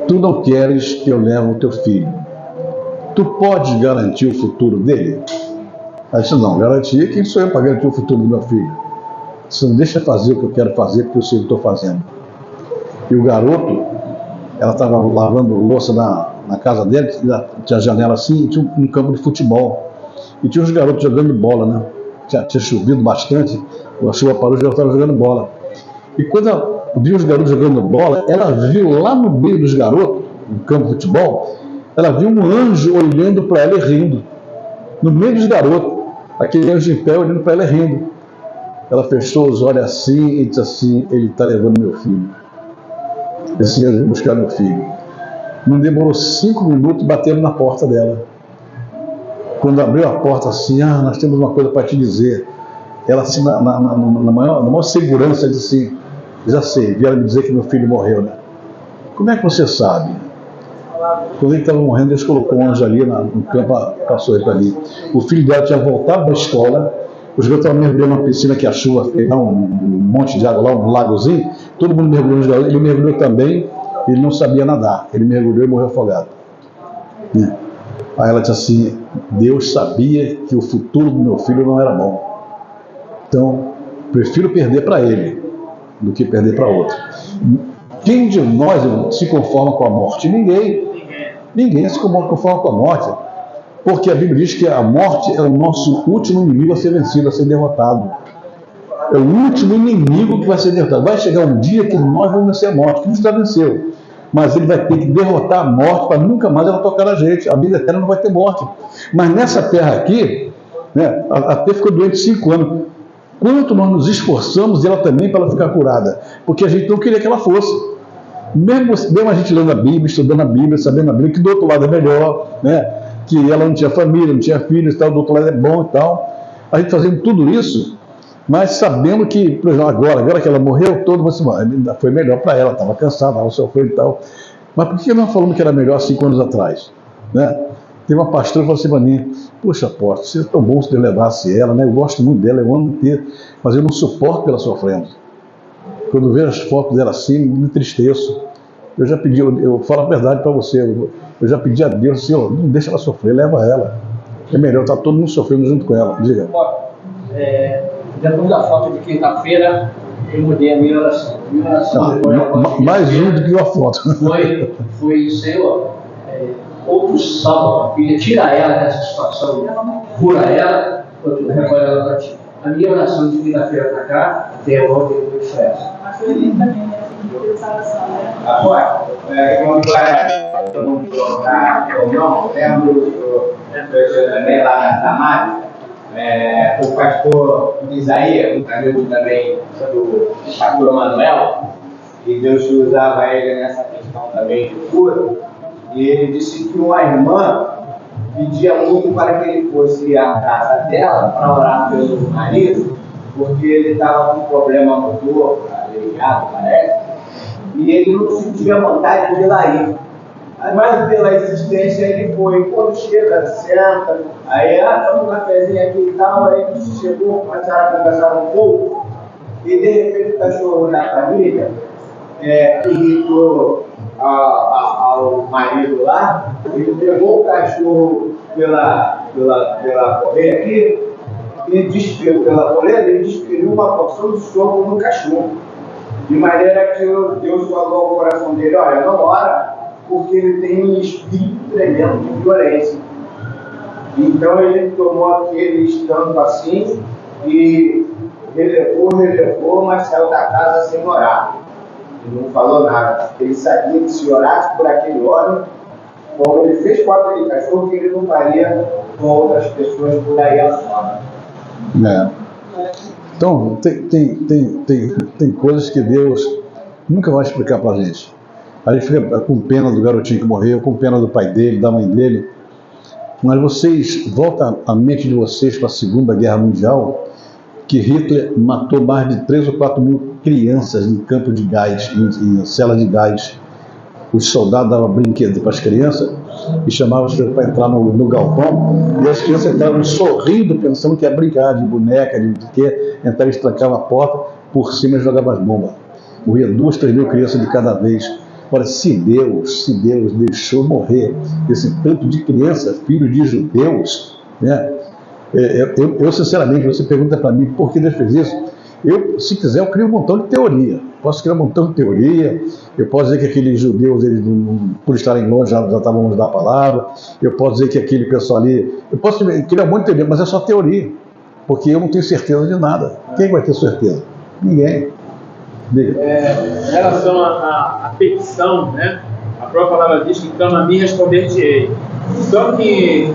tu não queres que eu leve o teu filho. Tu podes garantir o futuro dele? Aí disse, não, garantir, quem sou eu para garantir o futuro do meu filho? Você não deixa fazer o que eu quero fazer, porque eu sei o que estou fazendo. E o garoto, ela estava lavando louça na casa dele, tinha janela assim, e tinha um campo de futebol. E tinha uns garotos jogando bola, né? Tinha chovido bastante, a chuva parou, os garotos estavam jogando bola. E quando ela viu os garotos jogando bola, ela viu lá no meio dos garotos, no campo de futebol, ela viu um anjo olhando para ela e rindo. No meio dos garotos, aquele anjo em pé olhando para ela e rindo. Ela fechou os olhos assim e disse assim, ele está levando meu filho. Esse anjo vai buscar meu filho. Não demorou 5 minutos, bateram na porta dela. Quando abriu a porta assim, nós temos uma coisa para te dizer. Ela assim, na maior segurança, disse assim, já sei, vieram me dizer que meu filho morreu, né? Como é que você sabe? Quando ele estava morrendo, Deus colocou um anjo ali no campo, passou ele para ali. O filho dela tinha voltado da escola, os garotos estavam mergulhando numa piscina que a chuva fez, um monte de água lá, um lagozinho, todo mundo mergulhou, ele mergulhou também, ele não sabia nadar, ele mergulhou e morreu afogado. Aí ela disse assim, Deus sabia que o futuro do meu filho não era bom. Então, prefiro perder para ele do que perder para outro. Quem de nós se conforma com a morte? Ninguém se conforma com a morte. Porque a Bíblia diz que a morte é o nosso último inimigo a ser vencido, a ser derrotado. É o último inimigo que vai ser derrotado. Vai chegar um dia que nós vamos vencer a morte. Cristo já venceu. Mas ele vai ter que derrotar a morte para nunca mais ela tocar na gente. A vida eterna não vai ter morte. Mas nessa terra aqui, né, até ficou doente 5 anos. Quanto nós nos esforçamos, ela também, para ela ficar curada. Porque a gente não queria que ela fosse. Mesmo a gente lendo a Bíblia, estudando a Bíblia, sabendo a Bíblia, que do outro lado é melhor, né? Que ela não tinha família, não tinha filhos, tal, do outro lado é bom e tal. A gente fazendo tudo isso, mas sabendo que, por exemplo, agora que ela morreu, todo mundo foi melhor para ela, estava cansada, estava sofrendo e tal. Mas por que nós falamos que era melhor 5 anos atrás? Né? Tem uma pastora que falou assim para mim, poxa, apóstolo, seria tão bom se eu levasse ela, né? Eu gosto muito dela, eu amo inteiro, mas eu não suporto ela sofrendo. Quando eu vejo as fotos dela assim, me entristeço. Eu já pedi, eu falo a verdade para você, eu já pedi a Deus, Senhor, não deixa ela sofrer, leva ela. É melhor estar todo mundo sofrendo junto com ela. Diga. Depois da foto de quinta-feira, eu mudei a minha oração. Mais um do que uma foto. Foi Senhor, outro salvo, tira ela dessa situação, cura ela, recolhe ela para ti. A minha oração de quinta-feira para cá, devolve o sucesso. Agora, vamos colocar a reunião, lembro também lá na Samara, o pastor Isaías, um amigo também do pastor Manuel, e Deus usava ele nessa questão também de cura, e ele disse que uma irmã pedia muito para que ele fosse à casa dela para orar pelo marido, porque ele estava com um problema motor, ligado, parece, e ele não sentia vontade de ir lá ir. Mas pela existência ele foi. Quando chega, senta, aí toma um cafezinho aqui e tal, aí chegou, começaram a conversar um pouco, e de repente o cachorro da família irritou a ao marido lá, ele pegou o cachorro pela correia aqui e despediu pela coleira, ele despediu uma porção de sopro no cachorro. De maneira que Deus falou ao coração dele: olha, não ora, porque ele tem um espírito tremendo de violência. Então ele tomou aquele estampo assim e relevou, mas saiu da casa sem orar. Ele não falou nada, porque ele sabia que se orasse por aquele homem, como ele fez com aquele cachorro, que ele não faria com outras pessoas por aí afora. Então, tem coisas que Deus nunca vai explicar para a gente. A gente fica com pena do garotinho que morreu, com pena do pai dele, da mãe dele. Mas vocês, volta a mente de vocês para a Segunda Guerra Mundial, que Hitler matou mais de 3 ou 4 mil crianças em campo de gás, em cela de gás. Os soldados davam brinquedos para as crianças e chamavam as crianças para entrar no galpão, e as crianças entravam sorrindo, pensando que ia brincar de boneca, de quê. Então eles trancavam a porta, por cima e jogavam as bombas. Morria 2, 3 mil crianças de cada vez. Olha, se Deus deixou morrer esse tanto de crianças, filhos de judeus, né? Eu sinceramente, você pergunta para mim por que Deus fez isso? Se quiser, eu crio um montão de teoria. Posso criar um montão de teoria. Eu posso dizer que aqueles judeus, eles, por estarem longe, já estavam longe da palavra. Eu posso dizer que aquele pessoal ali... Eu posso criar um monte de teoria, mas é só teoria. Porque eu não tenho certeza de nada. Quem vai ter certeza? Ninguém. Diga. Em relação à petição, né? A própria palavra diz que clama a mim e responder-te-ei. Só que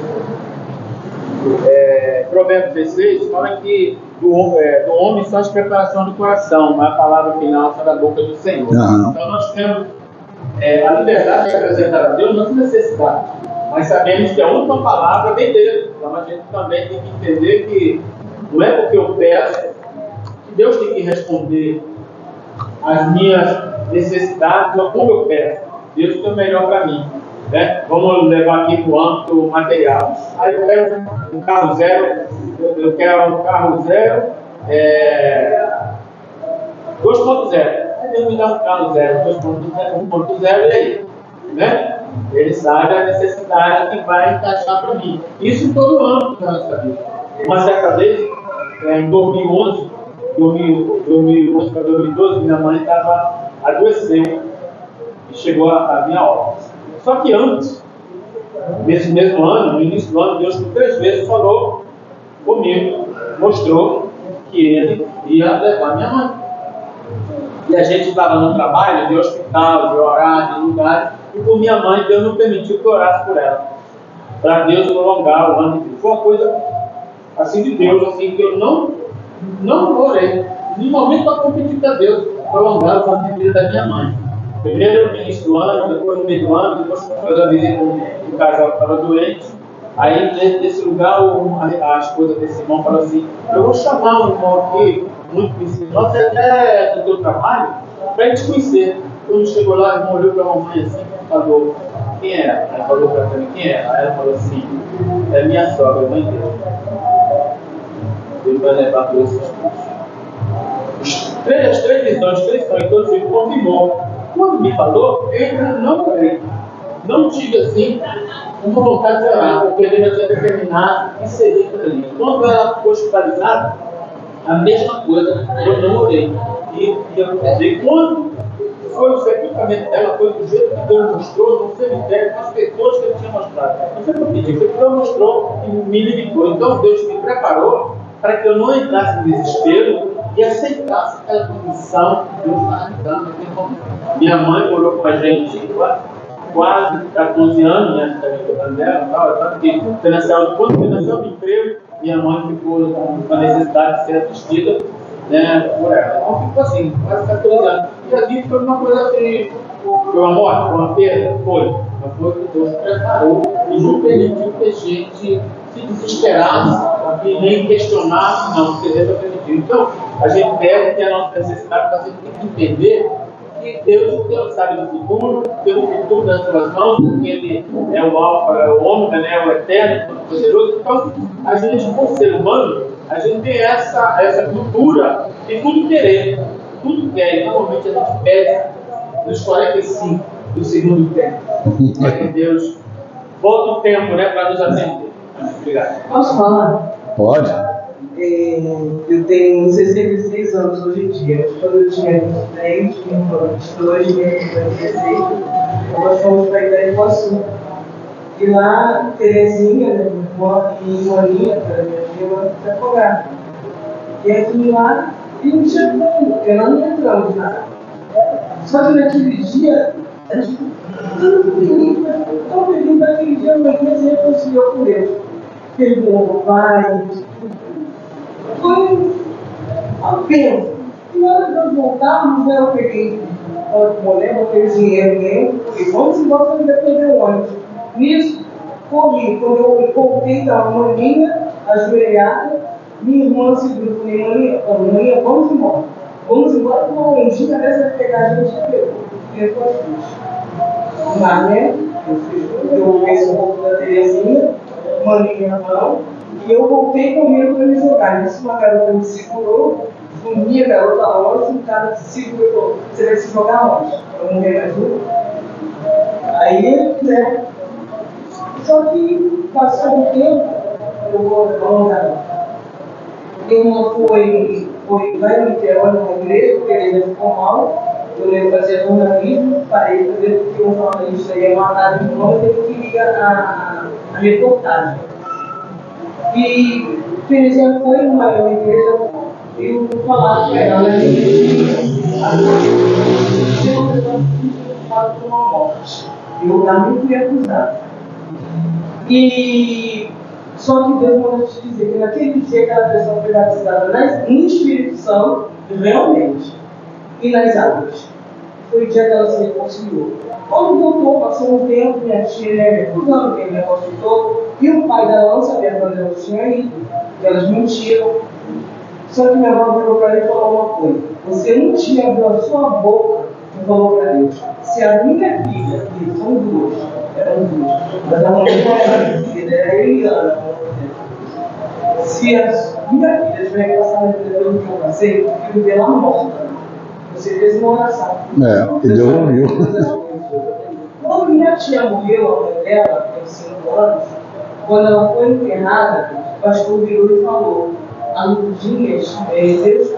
Provérbios 16 fala que do homem só as preparações do coração, mas a palavra final sai da boca do Senhor. Uhum. Então nós temos a liberdade de apresentar a Deus, não necessidade, mas sabemos que a última palavra vem dele. Então a gente também tem que entender que não é porque eu peço que Deus tem que responder as minhas necessidades ou como eu peço. Deus tem o melhor para mim. Né? Vamos levar aqui para o âmbito material. Aí eu quero um carro zero, eu quero um carro zero, 2.0. Aí Deus me dá um carro zero, 1.0 e aí? Né? Ele sabe a necessidade que vai encaixar para mim. Isso em todo âmbito da nossa vida. Uma certa vez, em 2011 para 2012, minha mãe adoeceu e chegou a minha óbito. Só que antes, nesse mesmo ano, no início do ano, Deus por 3 vezes falou comigo, mostrou que Ele ia levar minha mãe. E a gente estava no trabalho, de hospital, de horário, de lugar, e por minha mãe, Deus não permitiu que eu orasse por ela, para Deus prolongar o ano. Foi uma coisa assim de Deus, assim, que eu não orei, em momento para competir para Deus, prolongar o ano de vida da minha mãe. Primeiro no início do ano, depois no meio do ano, depois eu já visitei um casal que estava doente. Aí, nesse lugar, a esposa desse irmão falou assim: eu vou chamar um irmão aqui, muito conhecido, nossa, até do teu trabalho, para a gente conhecer. Quando chegou lá, o irmão olhou para a mamãe assim e falou: quem é? Ela falou para mim: quem é? Aí ela falou assim: é minha sogra, mãe dele. Ele vai levar para esses cursos. As 3 visões, 3 sonhos, todos ele confirmou. Quando me falou, eu não orei. Não tive assim uma vontade de orar, porque ele já tinha determinado que seria aquilo ali. Quando ela ficou hospitalizada, a mesma coisa, eu não orei. E quando foi o sepultamento dela, foi do jeito que Deus mostrou no cemitério, com as pessoas que ele tinha mostrado. Não foi o que eu pedi, foi que Deus mostrou e me limitou. Então Deus me preparou para que eu não entrasse em desespero e aceitasse aquela condição que Deus estava me dando. Minha mãe morou com a gente quase 14 anos, né? Tanto que quando financiou o emprego, minha mãe ficou com a necessidade de ser assistida, né, por ela. Então ficou assim, quase 14 anos. E a vida foi uma coisa assim, foi uma morte, foi uma perda? Foi. Mas foi que Deus preparou e não permitiu que a gente se desesperasse e nem questionasse, não, porque Deus permitiu. Então, a gente pega que a nossa necessidade, a gente tem que entender que Deus sabe do futuro, tem o futuro das suas mãos, porque Ele é o alfa, é o ômega, né, o eterno, o poderoso. Então, a gente, como ser humano, a gente tem essa cultura de tudo querer, tudo quer. Normalmente a gente pede nos 45 do segundo tempo. Deus volta o tempo, né, para nos atender. Obrigado. Posso falar? Pode? Eu tenho 66 anos hoje em dia. Quando eu tinha 10, 22, 16, nós fomos para Itaipuaçu. E lá, Terezinha, né, e Moninha, que era minha prima, se afogaram. E aqui lá, e não tinha como, porque nós não entramos nada. Só que naquele dia, a gente tão feliz daquele dia, a mãe se reconciliou com Deus. Perguntou, pai, foi apenas. E na hora que nós voltávamos, eu peguei aquele dinheiro dele, e vamos embora para depois do ônibus. Nisso, corri. Quando eu voltei da maninha, ajoelhada, minha irmã segurou com maninha, vamos embora. Vamos embora para uma ondinha dessa vai pegar a gente e levou as duas. Lá, né? Eu fiz um pouco da Terezinha, maninha na mão, e eu voltei correndo para me jogar. Nisso, uma garota me segurou, sumia a garota longe, um cara me segurou. Você vai se jogar onde? Eu morrer mais um. Aí, né? Só que passou um tempo, eu vou garota. Uma foi lá no interior, numa igreja, porque ele ficou mal. Eu lembro de fazer jornalismo, parei para ver porque um jornalista ia matar de novo, eu teve que ligar a reportagem. E Terezinha foi numa igreja e eu vou falar com ela na igreja. Por uma morte. Eu também fui acusado. E só que Deus mandou te dizer que naquele dia aquela pessoa foi batizada no Espírito Santo, realmente, e nas águas. Foi o dia que ela se reconciliou. Quando voltou, passou um tempo, minha tia, né, recusando que ele me consultou, e o pai dela não sabia quando elas tinham ido, que elas mentiram. Só que minha avó virou para ele e falou uma coisa: você um dia abriu a sua boca e falou para Deus, se a minha filha, que são duas, eram duas, mas a mãe não era filha, era Eliana. Se a minha filha tiver passado pelo que eu passei, eu fico dela morta. Você fez uma oração. E Deus ouviu. Quando minha tia morreu, a mãe dela, tem 5 anos, quando ela foi enterrada, o pastor virou e falou: a Lurdinha, Deus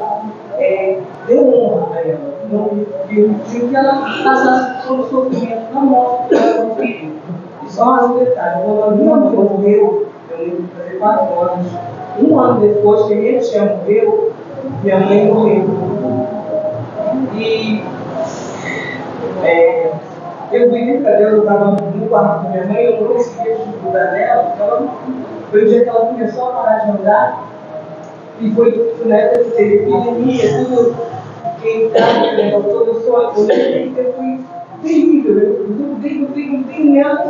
deu honra a ela. Não permitiu que ela passasse pelo sofrimento da morte do filho. E só mais um detalhe: quando a minha mãe morreu, eu lembro de fazer 4 anos, 1 ano depois que minha tia morreu, minha mãe morreu. E eu pedi para Deus, eu estava no quarto da minha mãe, eu não conseguia desgrudar dela, então foi o dia que ela começou a parar de andar, e foi na época que teve epidemia, tudo, quem estava, toda a sua coisa, foi terrível, eu dei nela,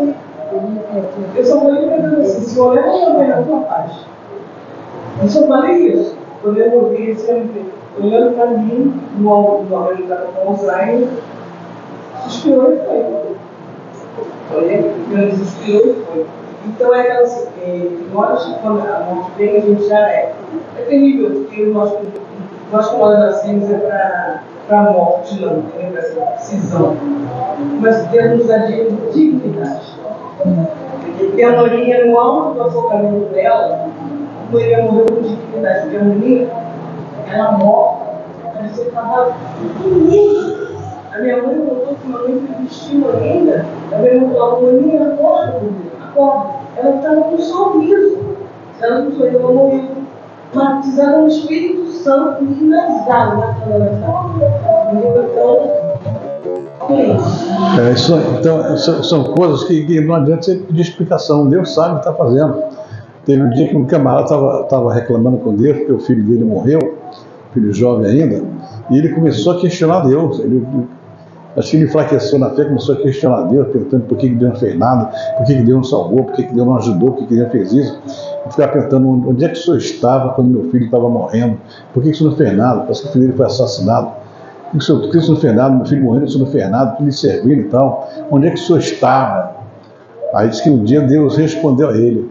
eu só falei para Deus assim: se eu levo a minha mãe na tua paz, eu só falei isso, quando eu ouvi sempre olhando para mim, no almoço, ele estava com Alzheimer, suspirou e foi. Ele suspirou e foi. Então é aquela assim, nós, quando a morte vem, a gente já é terrível, porque nós quando nós nascemos é para a morte, não, para essa decisão. Mas Deus nos dá dignidade. Porque a Maninha, no alto do afogamenento dela, a Maninha morreu com dignidade, porque a Maninha, ela morre, parecia que estava bonita. A minha mãe contou que uma mãe foi vestindo ainda, a minha mãe falou: Maninha, acorda. Ela estava com um sorriso. Ela não sorriu, ela morreu batizada no Espírito Santo e nas águas. Então, são coisas que não adianta você pedir explicação. Deus sabe o que está fazendo. Teve um dia que um camarada estava reclamando com Deus porque o filho dele morreu, filho jovem ainda, e ele começou a questionar Deus. Acho que ele enfraqueceu na fé, começou a questionar Deus, perguntando por que Deus não fez nada, por que Deus não salvou, por que Deus não ajudou, por que Deus fez isso. Eu ficava perguntando: onde é que o senhor estava quando meu filho estava morrendo? Por que o senhor não fez nada? Parece que o filho dele foi assassinado. Por que o senhor não fez nada? Meu filho morrendo, o senhor não fez nada, tudo lhe servindo e tal. Onde é que o senhor estava? Aí disse que um dia Deus respondeu a ele: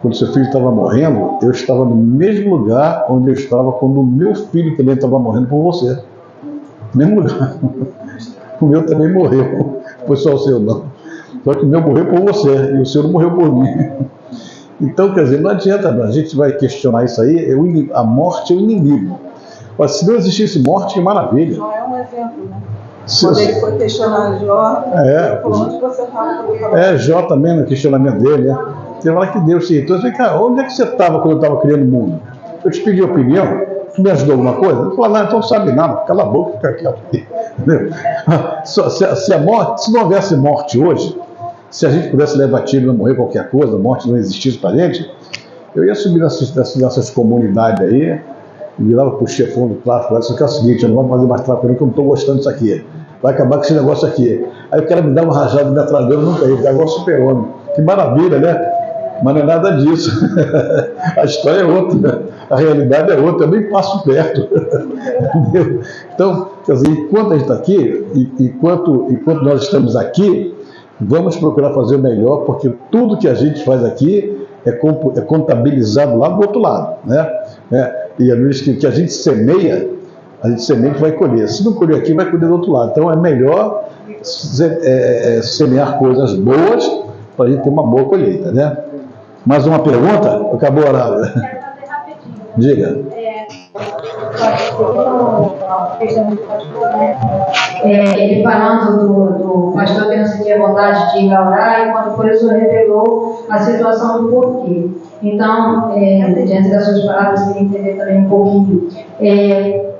quando seu filho estava morrendo, eu estava no mesmo lugar onde eu estava quando o meu filho também estava morrendo por você. No mesmo lugar. O meu também morreu, foi só o seu não. Só que o meu morreu por você e o seu não morreu por mim. Então, quer dizer, não adianta, a gente vai questionar isso aí, a morte é o inimigo. Mas se não existisse morte, que maravilha. Jó é um exemplo, né? Quando ele foi questionar Jó, por onde você estava? Jó também, no questionamento dele, né? Você fala que Deus se irritou. Você fala, cara, onde é que você estava quando eu estava criando o mundo? Eu te pedi opinião, tu me ajudou alguma coisa? Ele falou, não, então não sabe nada, cala a boca, fica aqui. Se não houvesse morte hoje, se a gente pudesse levar tiro e não morrer qualquer coisa, a morte não existisse pra gente, eu ia subir nessas comunidades aí, e virava pro chefão do tráfico, isso aqui é o seguinte, eu não vou fazer mais tráfico, porque eu não estou gostando disso aqui. Vai acabar com esse negócio aqui. Aí o cara me dá uma rajada de metralhadora, não tem, é igual super-homem. Que maravilha, né? Mas não é nada disso. A história é outra, a realidade é outra, eu nem passo perto. Entendeu? Então, quer dizer, enquanto a gente está aqui, enquanto nós estamos aqui, vamos procurar fazer o melhor, porque tudo que a gente faz aqui é contabilizado lá do outro lado, né? E a vez que a gente semeia que vai colher. Se não colher aqui, vai colher do outro lado. Então é melhor semear coisas boas para a gente ter uma boa colheita, né? Mais uma pergunta? Acabou o horário. Quero fazer rapidinho. Diga. Ele falando do pastor que não sentia vontade de ir a orar, e quando foi, o senhor revelou a situação do porquê. Então, diante das suas palavras, queria entender também um pouquinho.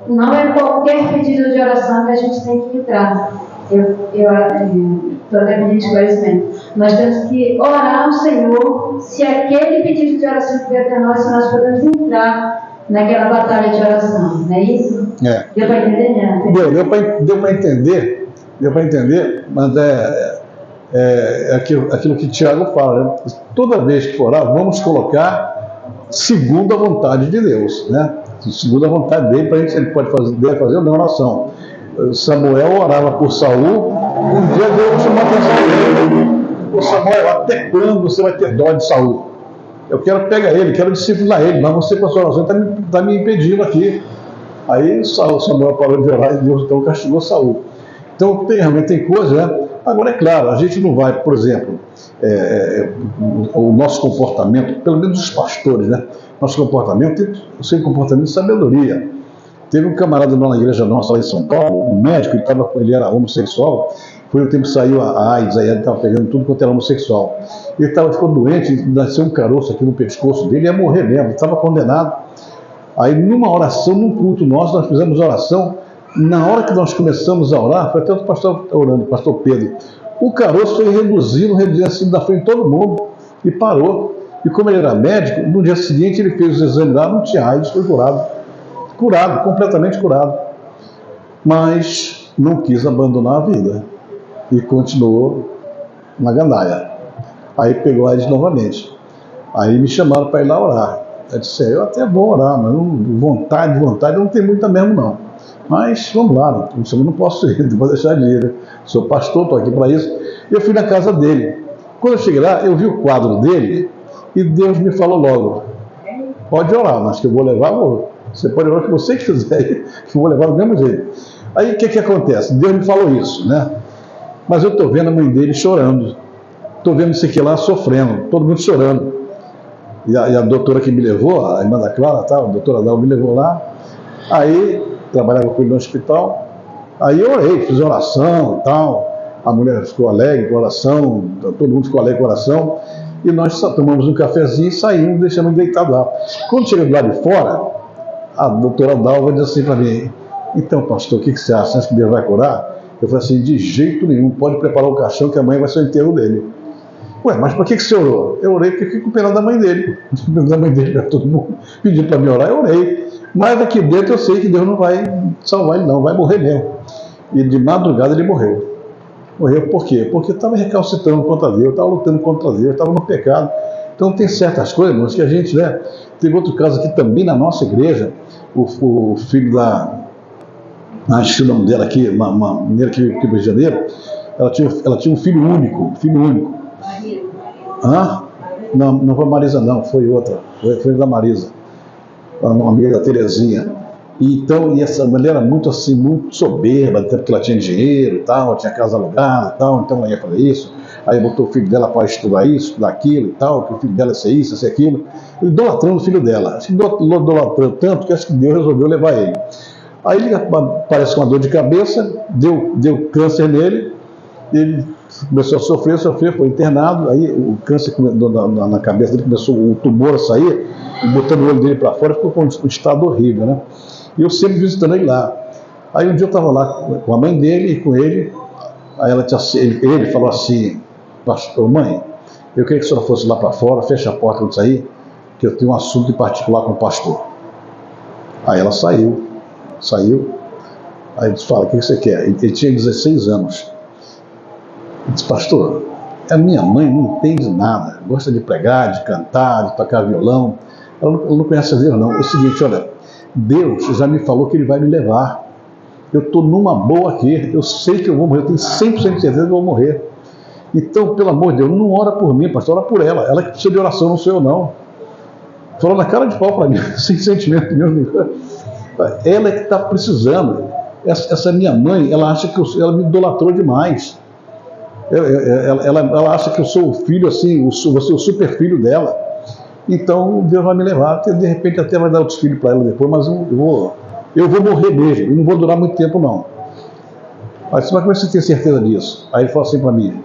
Não é qualquer pedido de oração que a gente tem que entrar. Eu estou até pedindo esclarecimento. Nós temos que orar ao Senhor se aquele pedido de oração que vier até nós, se nós podemos entrar naquela batalha de oração, não é isso? Deu para entender, né? Deu para entender, mas é aquilo que Tiago fala, né? Toda vez que for orar, vamos colocar segundo a vontade de Deus, né? Segundo a vontade dele, para a gente, ele pode fazer uma oração. Samuel orava por Saul, um dia Deus chamou a atenção dele. O Samuel, até quando você vai ter dó de Saul? Eu quero pegar ele, quero disciplinar ele, mas você com a sua oração está me impedindo aqui. Aí Samuel parou de orar e Deus então castigou Saul. Então realmente tem coisa, né? Agora é claro, a gente não vai, por exemplo, o nosso comportamento, pelo menos os pastores, né? Nosso comportamento tem que ser um comportamento de sabedoria. Teve um camarada lá na igreja nossa, lá em São Paulo, um médico, ele era homossexual, foi o tempo que saiu a AIDS, aí ele estava pegando tudo quanto era homossexual. Ele ficou doente, nasceu um caroço aqui no pescoço dele, ia morrer mesmo, estava condenado. Aí numa oração, num culto nosso, nós fizemos oração, na hora que nós começamos a orar, foi até o pastor orando, o pastor Pedro, o caroço foi reduzido assim da frente de todo mundo, e parou. E como ele era médico, no dia seguinte ele fez os exames lá, não tinha AIDS, foi curado, completamente curado. Mas não quis abandonar a vida e continuou na gandaia. Aí pegou a AIDS novamente. Aí me chamaram para ir lá orar. Eu disse, eu até vou orar, mas vontade não tem muita mesmo não. Mas vamos lá, eu não posso ir, não vou deixar de ir. Sou pastor, estou aqui para isso. Eu fui na casa dele. Quando eu cheguei lá, eu vi o quadro dele e Deus me falou logo, pode orar, mas que eu vou levar, você pode orar o que você quiser, que eu vou levar do mesmo jeito. Aí o que acontece? Deus me falou isso, né? Mas eu estou vendo a mãe dele chorando, estou vendo isso aqui lá sofrendo, todo mundo chorando. E a doutora que me levou, a irmã da Clara, a doutora Dal me levou lá, aí trabalhava com ele no hospital, aí eu orei, fiz oração e tal, a mulher ficou alegre com a oração, todo mundo ficou alegre com a oração, e nós só tomamos um cafezinho e saímos, deixamos ele deitado lá. Quando chega do lado de fora, a doutora Dalva diz assim para mim, então pastor, o que você acha? Acha que Deus vai curar? Eu falei assim, de jeito nenhum, pode preparar o caixão que amanhã vai ser o enterro dele. Ué, mas por que você orou? Eu orei porque fiquei com pena da mãe dele. Com pena da mãe dele, todo mundo pediu para me orar, eu orei. Mas aqui dentro eu sei que Deus não vai salvar ele não, vai morrer mesmo. E de madrugada ele morreu. Morreu por quê? Porque estava recalcitrando contra Deus, estava lutando contra Deus, estava no pecado. Então tem certas coisas, irmãos, que a gente, né? Teve outro caso aqui também na nossa igreja, o filho da... Acho que o nome dela aqui, uma mineira que veio do Rio de Janeiro, ela tinha um filho único. Hã? Não foi Marisa não, foi outra, foi da Marisa, uma amiga da Terezinha. E essa mulher era muito assim, muito soberba, até porque ela tinha dinheiro e tal, tinha casa alugada e tal, então ela ia fazer isso. aí botou o filho dela para estudar isso, estudar aquilo e tal, que o filho dela ia ser isso, ia ser aquilo, idolatrando o filho dela. Acho que idolatrou tanto que acho que Deus resolveu levar ele. Aí ele aparece com uma dor de cabeça, deu câncer nele, ele começou a sofrer, foi internado, aí o câncer na cabeça dele começou, o tumor a sair, botando o olho dele para fora, ficou com um estado horrível, né? E eu sempre visitando ele lá. Aí um dia eu estava lá com a mãe dele e com ele, aí ele falou assim: pastor, mãe, eu queria que a senhora fosse lá para fora, feche a porta quando sair, que eu tenho um assunto em particular com o pastor. Aí ela saiu, aí ele disse: fala, o que você quer? Ele tinha 16 anos. Ele disse: pastor, a minha mãe não entende nada, gosta de pregar, de cantar, de tocar violão, ela não conhece Deus não. É o seguinte, olha, Deus já me falou que ele vai me levar. Eu estou numa boa aqui, eu sei que eu vou morrer, eu tenho 100% de certeza que eu vou morrer. Então, pelo amor de Deus, não ora por mim, pastor, ora por ela. Ela que precisa de oração, não sou eu não. Falou na cara de pau para mim, sem sentimento nenhum. Ela é que está precisando. Essa minha mãe, ela acha que ela me idolatrou demais. Ela acha que eu sou o filho, assim, vou ser o super filho dela. Então, Deus vai me levar. De repente até vai dar outros filhos para ela depois, mas eu vou morrer mesmo, e não vou durar muito tempo não. Aí você vai começar a ter certeza disso. Aí ele falou assim para mim: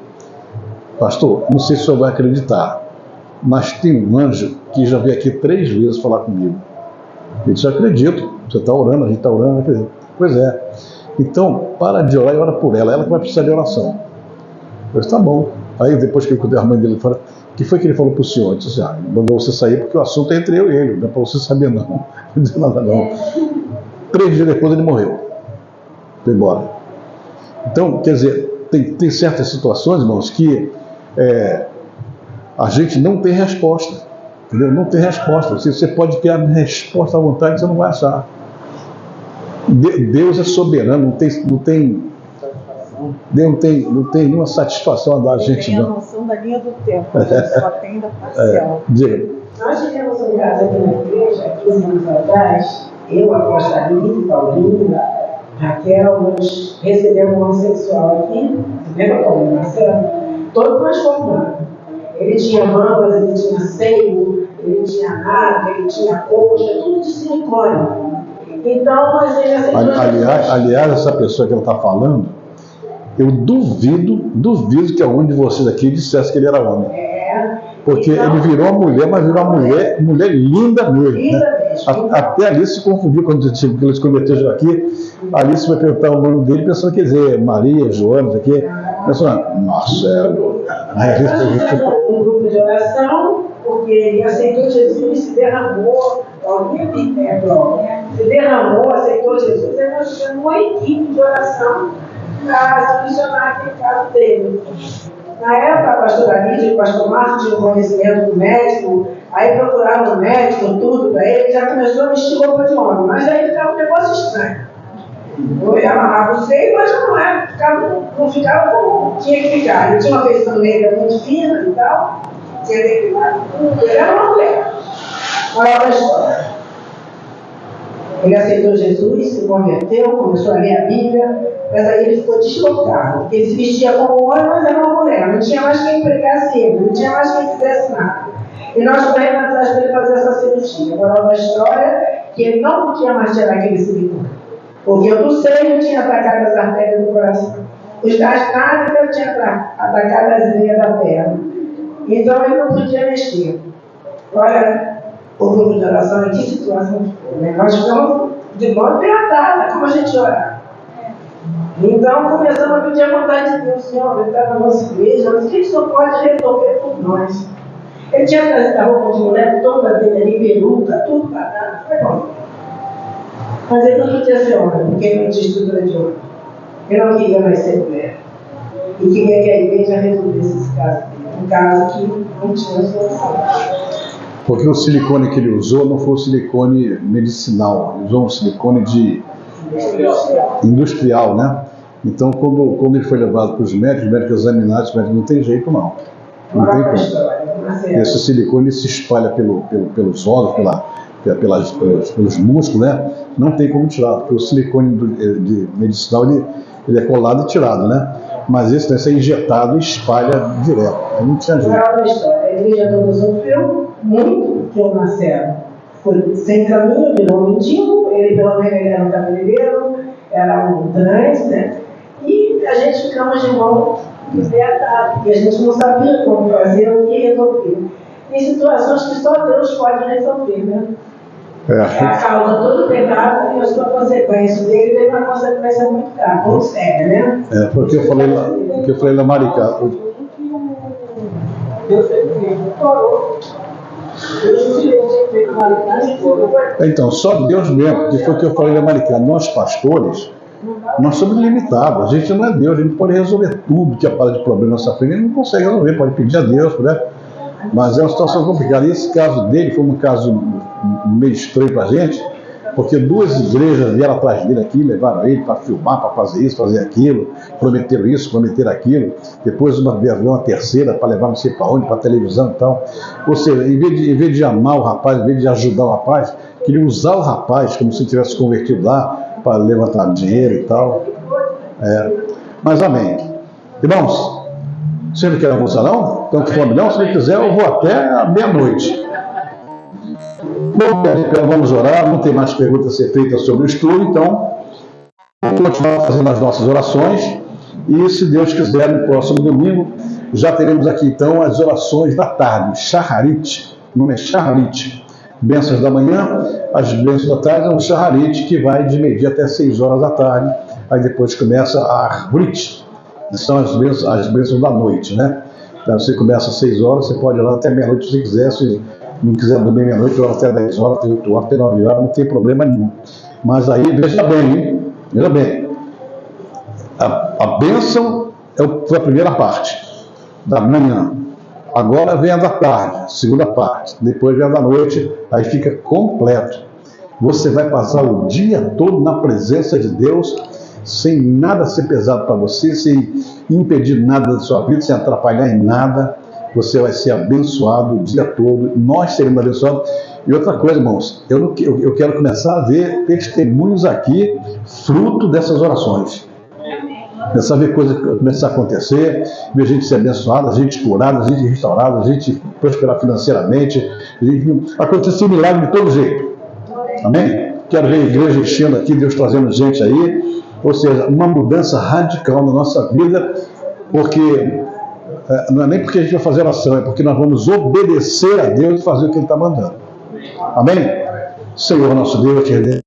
pastor, não sei se o senhor vai acreditar, mas tem um anjo que já veio aqui 3 vezes falar comigo. Eu disse: acredito, você está orando, a gente está orando, acredito. Pois é. Então, para de orar e ora por ela que vai precisar de oração. Eu disse: tá bom. Aí depois que eu cuidei a mãe dele, falou: o que foi que ele falou para o senhor? Eu disse: ele mandou você sair porque o assunto é entre eu e ele, não é para você saber não. Não disse nada não. 3 dias depois ele morreu. Foi embora. Então, quer dizer, tem certas situações, irmãos, que a gente não tem resposta. Entendeu? Não tem resposta. Você pode ter a resposta à vontade, você não vai achar. Deus é soberano, não tem nenhuma satisfação a dar a gente. Tem a noção da linha do tempo, a gente só tem da parcial. Diga. Nós tivemos um caso aqui na igreja, 15 anos atrás, eu, a Costa Lívia, Paulinho, Raquel, nós recebemos um homossexual aqui, lembra Paulinho, Marcelo? Todo transformado. Ele tinha mamas, ele tinha seio, ele tinha nada, ele tinha coxa, tudo de silicone. Então, nós aliás, essa pessoa que ela está falando, eu duvido que algum de vocês aqui dissesse que ele era homem. Porque então, ele virou uma mulher, mas virou uma mulher linda mesmo. Né? Até ali se confundiu quando eles cometeram aqui. Ali se vai perguntar o nome dele, pensando que dizer Maria, Joana, isso aqui. Pensando: Marcelo. Um grupo de oração, porque ele aceitou Jesus e se derramou. Se derramou, aceitou Jesus, e nós tivemos uma equipe de oração para missionar aquele caso dele. Na época, a pastora Lídia e o pastor Marcos tinham conhecimento do médico, aí procuraram o médico, tudo para ele, já começou a vestir roupa de homem, mas aí ficava um negócio estranho. Eu amarrava o seio, mas não ficava como tinha que ficar. Ele tinha uma feição negra muito fina e tal, tinha que ficar. Ele era uma mulher. Olha a história. Ele aceitou Jesus, se converteu, começou a ler a Bíblia, mas aí ele ficou deslocado, porque ele se vestia como homem, mas era uma mulher, não tinha mais quem pregasse ele, não tinha mais quem fizesse nada. E nós corremos atrás para ele fazer essa cirurgia. Agora, uma história que ele não podia mais tirar aquele silicone, porque o do seio tinha atacado as artérias do coração, os das nádegas tinha atacado as veias da perna, então ele não podia mexer. Olha, o grupo de oração, em que situação ficou, né? Nós ficamos de mão apertada, como a gente ora. Então começamos a pedir a vontade de Deus: Senhor, ele está na nossa igreja, mas o que o Senhor pode resolver por nós? Ele tinha trazido a roupa de mulher toda dele ali, peruca, tudo para cá, foi bom. Mas ele não podia ser homem, porque ele não tinha estrutura de homem. Ele não queria mais ser mulher. E queria que a igreja resolvesse esse caso dele, um caso que não tinha solução. Porque o silicone que ele usou não foi o silicone medicinal, ele usou um silicone industrial, né? Então, quando ele foi levado para os médicos examinaram, os médicos: não tem jeito não. Não tem como. Esse silicone se espalha pelos órgãos, pelos músculos, né? Não tem como tirar, porque o silicone medicinal ele é colado e tirado, né? Mas esse deve ser injetado e espalha direto. Não tinha jeito. Moral da história, a igreja toda sofreu muito, porque o Marcelo foi sem caminho, virou um mendigo, ele pelo menos ele era um cabeleireiro, era um trans, né? E a gente ficamos de mão desbeatada, porque a gente não sabia como fazer, o que resolver. Em situações que só Deus pode resolver, né? É a causa de todo pecado e a sua consequência. Dele teve uma consequência muito grave, muito séria, né? É, porque eu falei lá, Maricá. Deus fez, parou. Então, só Deus mesmo, porque foi o que eu falei lá, Maricá. Nós, pastores, nós somos limitados. A gente não é Deus, a gente pode resolver tudo que aparece de problema na nossa frente. Ele não consegue resolver, pode pedir a Deus, né? Mas é uma situação complicada. E esse caso dele foi um caso meio estranho para a gente, porque duas igrejas vieram atrás dele aqui, levaram ele para filmar, para fazer isso, fazer aquilo, prometeram isso, prometeram aquilo. Depois veio uma terceira para levar não sei para onde, para televisão e tal. Ou seja, em vez de amar o rapaz, em vez de ajudar o rapaz, queria usar o rapaz como se ele tivesse convertido lá para levantar dinheiro e tal. Mas amém. Irmãos, você não quer almoçar não? Então, não? Se não quiser, eu vou até a meia-noite. Bom, então vamos orar, não tem mais perguntas a ser feitas sobre o estudo, então vamos continuar fazendo as nossas orações e, se Deus quiser, no próximo domingo, já teremos aqui então as orações da tarde, Shaharit, o nome é Shaharit, bênçãos da manhã, as bênçãos da tarde é um Shaharit que vai de meio-dia até 6 horas da tarde, aí depois começa a Arbrit, que são as bênçãos da noite, né? Então você começa às 6 horas, você pode ir lá até meia-noite se quiser, se não quiser dormir meia-noite, até 10 horas, até 8 horas, até 9 horas, não tem problema nenhum. Mas aí, veja bem, hein? Veja bem, a bênção foi a primeira parte da manhã. Agora vem a da tarde, segunda parte. Depois vem a da noite, aí fica completo. Você vai passar o dia todo na presença de Deus, sem nada ser pesado para você, sem impedir nada da sua vida, sem atrapalhar em nada. Você vai ser abençoado o dia todo, nós seremos abençoados. E outra coisa, irmãos, eu quero começar a ver testemunhos aqui, fruto dessas orações. Começar a ver coisas começar a acontecer, ver gente ser abençoada, gente curada, gente restaurada, gente prosperar financeiramente, acontecer milagre de todo jeito. Amém? Quero ver a igreja enchendo aqui, Deus trazendo gente aí, ou seja, uma mudança radical na nossa vida, porque não é nem porque a gente vai fazer oração, é porque nós vamos obedecer a Deus e fazer o que Ele está mandando. Amém? Senhor nosso Deus, te rendemos.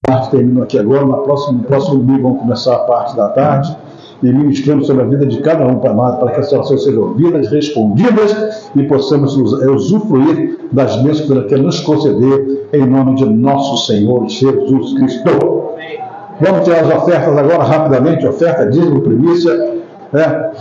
A parte terminou aqui agora, no próximo domingo vamos começar a parte da tarde e ministrando sobre a vida de cada um, para que as orações sejam ouvidas, respondidas e possamos usufruir das bênçãos que Ele quer nos conceder, em nome de nosso Senhor Jesus Cristo. Vamos tirar as ofertas agora rapidamente, oferta, dízimo, primícia, né?